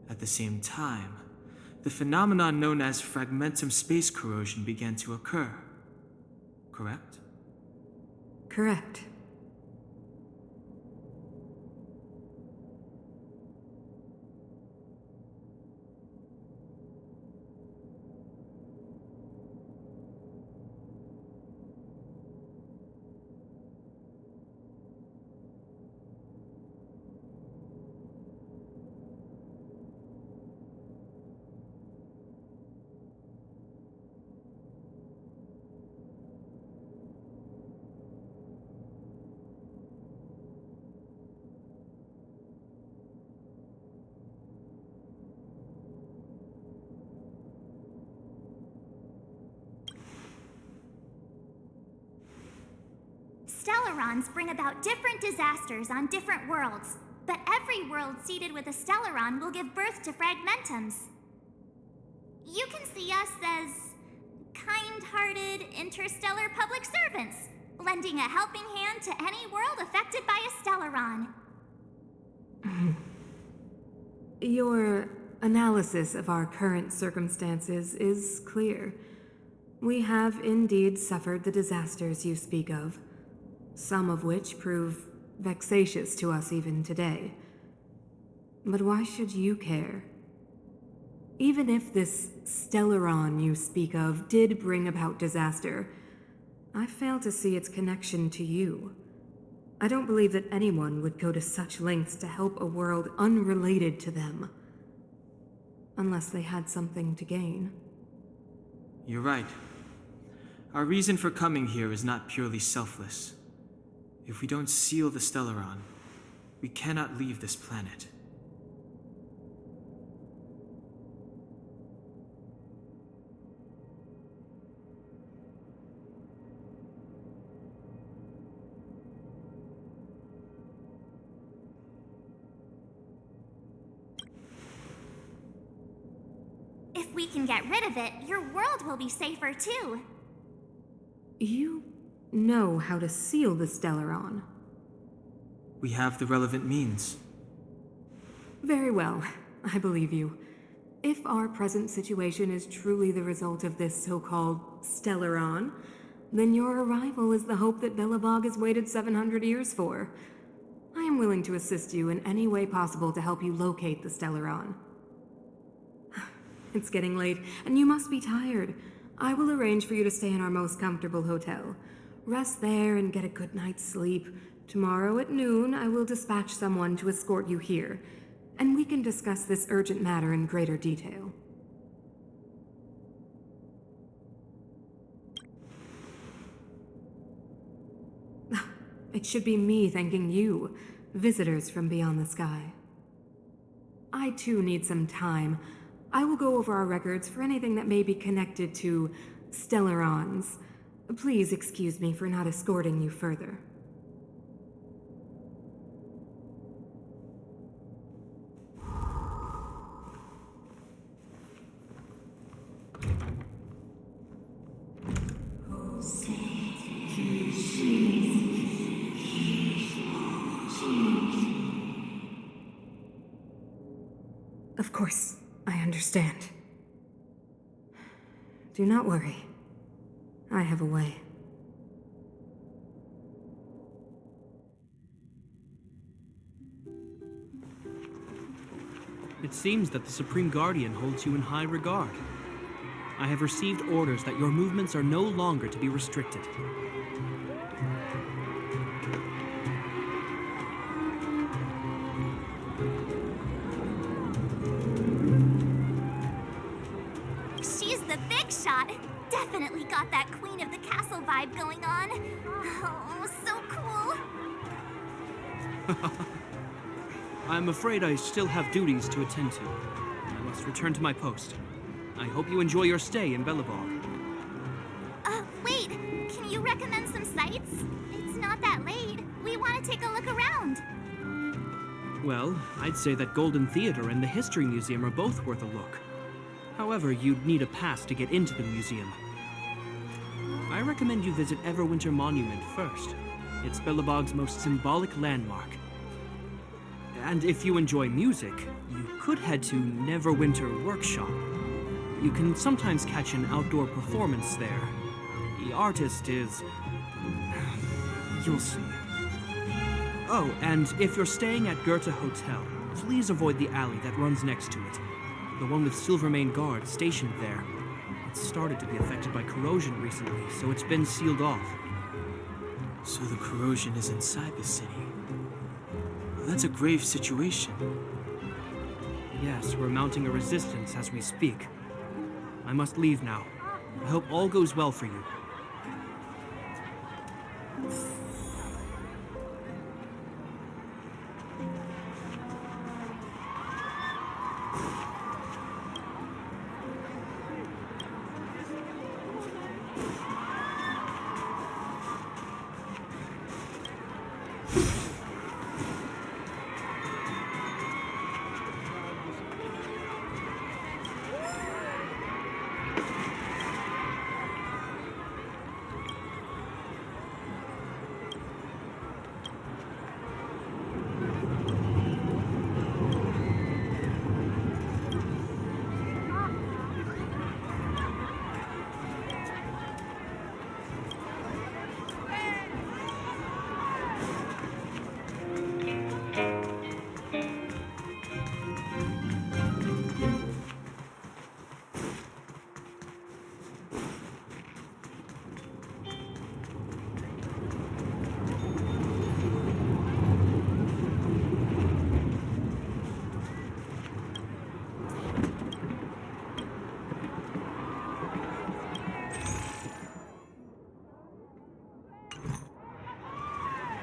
At the same time, the phenomenon known as fragmentum space corrosion began to occur. Correct? Correct. Stellarons bring about different disasters on different worlds, but every world seeded with a Stellaron will give birth to fragmentums. You can see us as kind-hearted interstellar public servants, lending a helping hand to any world affected by a Stellaron. Your analysis of our current circumstances is clear. We have indeed suffered the disasters you speak of, some of which prove vexatious to us even today. But why should you care? Even if this Stellaron you speak of did bring about disaster, I fail to see its connection to you. I don't believe that anyone would go to such lengths to help a world unrelated to them. Unless they had something to gain. You're right. Our reason for coming here is not purely selfless. If we don't seal the Stellaron, we cannot leave this planet. If we can get rid of it, your world will be safer too. You know how to seal the Stellaron. We have the relevant means. Very well, I believe you. If our present situation is truly the result of this so-called Stellaron, then your arrival is the hope that Belobog has waited 700 years for. I am willing to assist you in any way possible to help you locate the Stellaron. It's getting late, and you must be tired. I will arrange for you to stay in our most comfortable hotel. Rest there and get a good night's sleep. Tomorrow at noon, I will dispatch someone to escort you here, and we can discuss this urgent matter in greater detail. It should be me thanking you, visitors from beyond the sky. I too need some time. I will go over our records for anything that may be connected to Stellarons. Please excuse me for not escorting you further. Of course, I understand. Do not worry. I have a way. It seems that the Supreme Guardian holds you in high regard. I have received orders that your movements are no longer to be restricted. She's the big shot. Definitely got that Queen of the Castle vibe going on. Oh, so cool. I'm afraid I still have duties to attend to. I must return to my post. I hope you enjoy your stay in Belobog. Wait. Can you recommend some sites? It's not that late. We want to take a look around. Well, I'd say that Golden Theater and the History Museum are both worth a look. However, you'd need a pass to get into the museum. I recommend you visit Everwinter Monument first. It's Belobog's most symbolic landmark. And if you enjoy music, you could head to Neverwinter Workshop. You can sometimes catch an outdoor performance there. The artist is... you'll see. Oh, and if you're staying at Goethe Hotel, please avoid the alley that runs next to it. The one with Silvermane guards stationed there. It's started to be affected by corrosion recently, so it's been sealed off. So the corrosion is inside the city. That's a grave situation. Yes, we're mounting a resistance as we speak. I must leave now. I hope all goes well for you.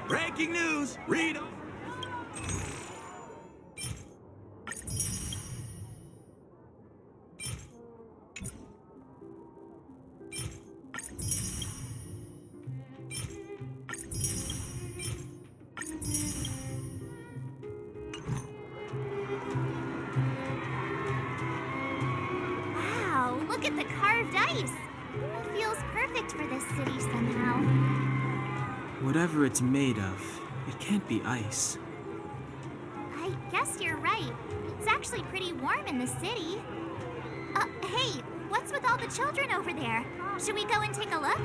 Breaking news! Read over. Wow, look at the carved ice. It feels perfect for this city somehow. Whatever it's made of, it can't be ice. I guess you're right. It's actually pretty warm in the city. Hey, what's with all the children over there? Should we go and take a look?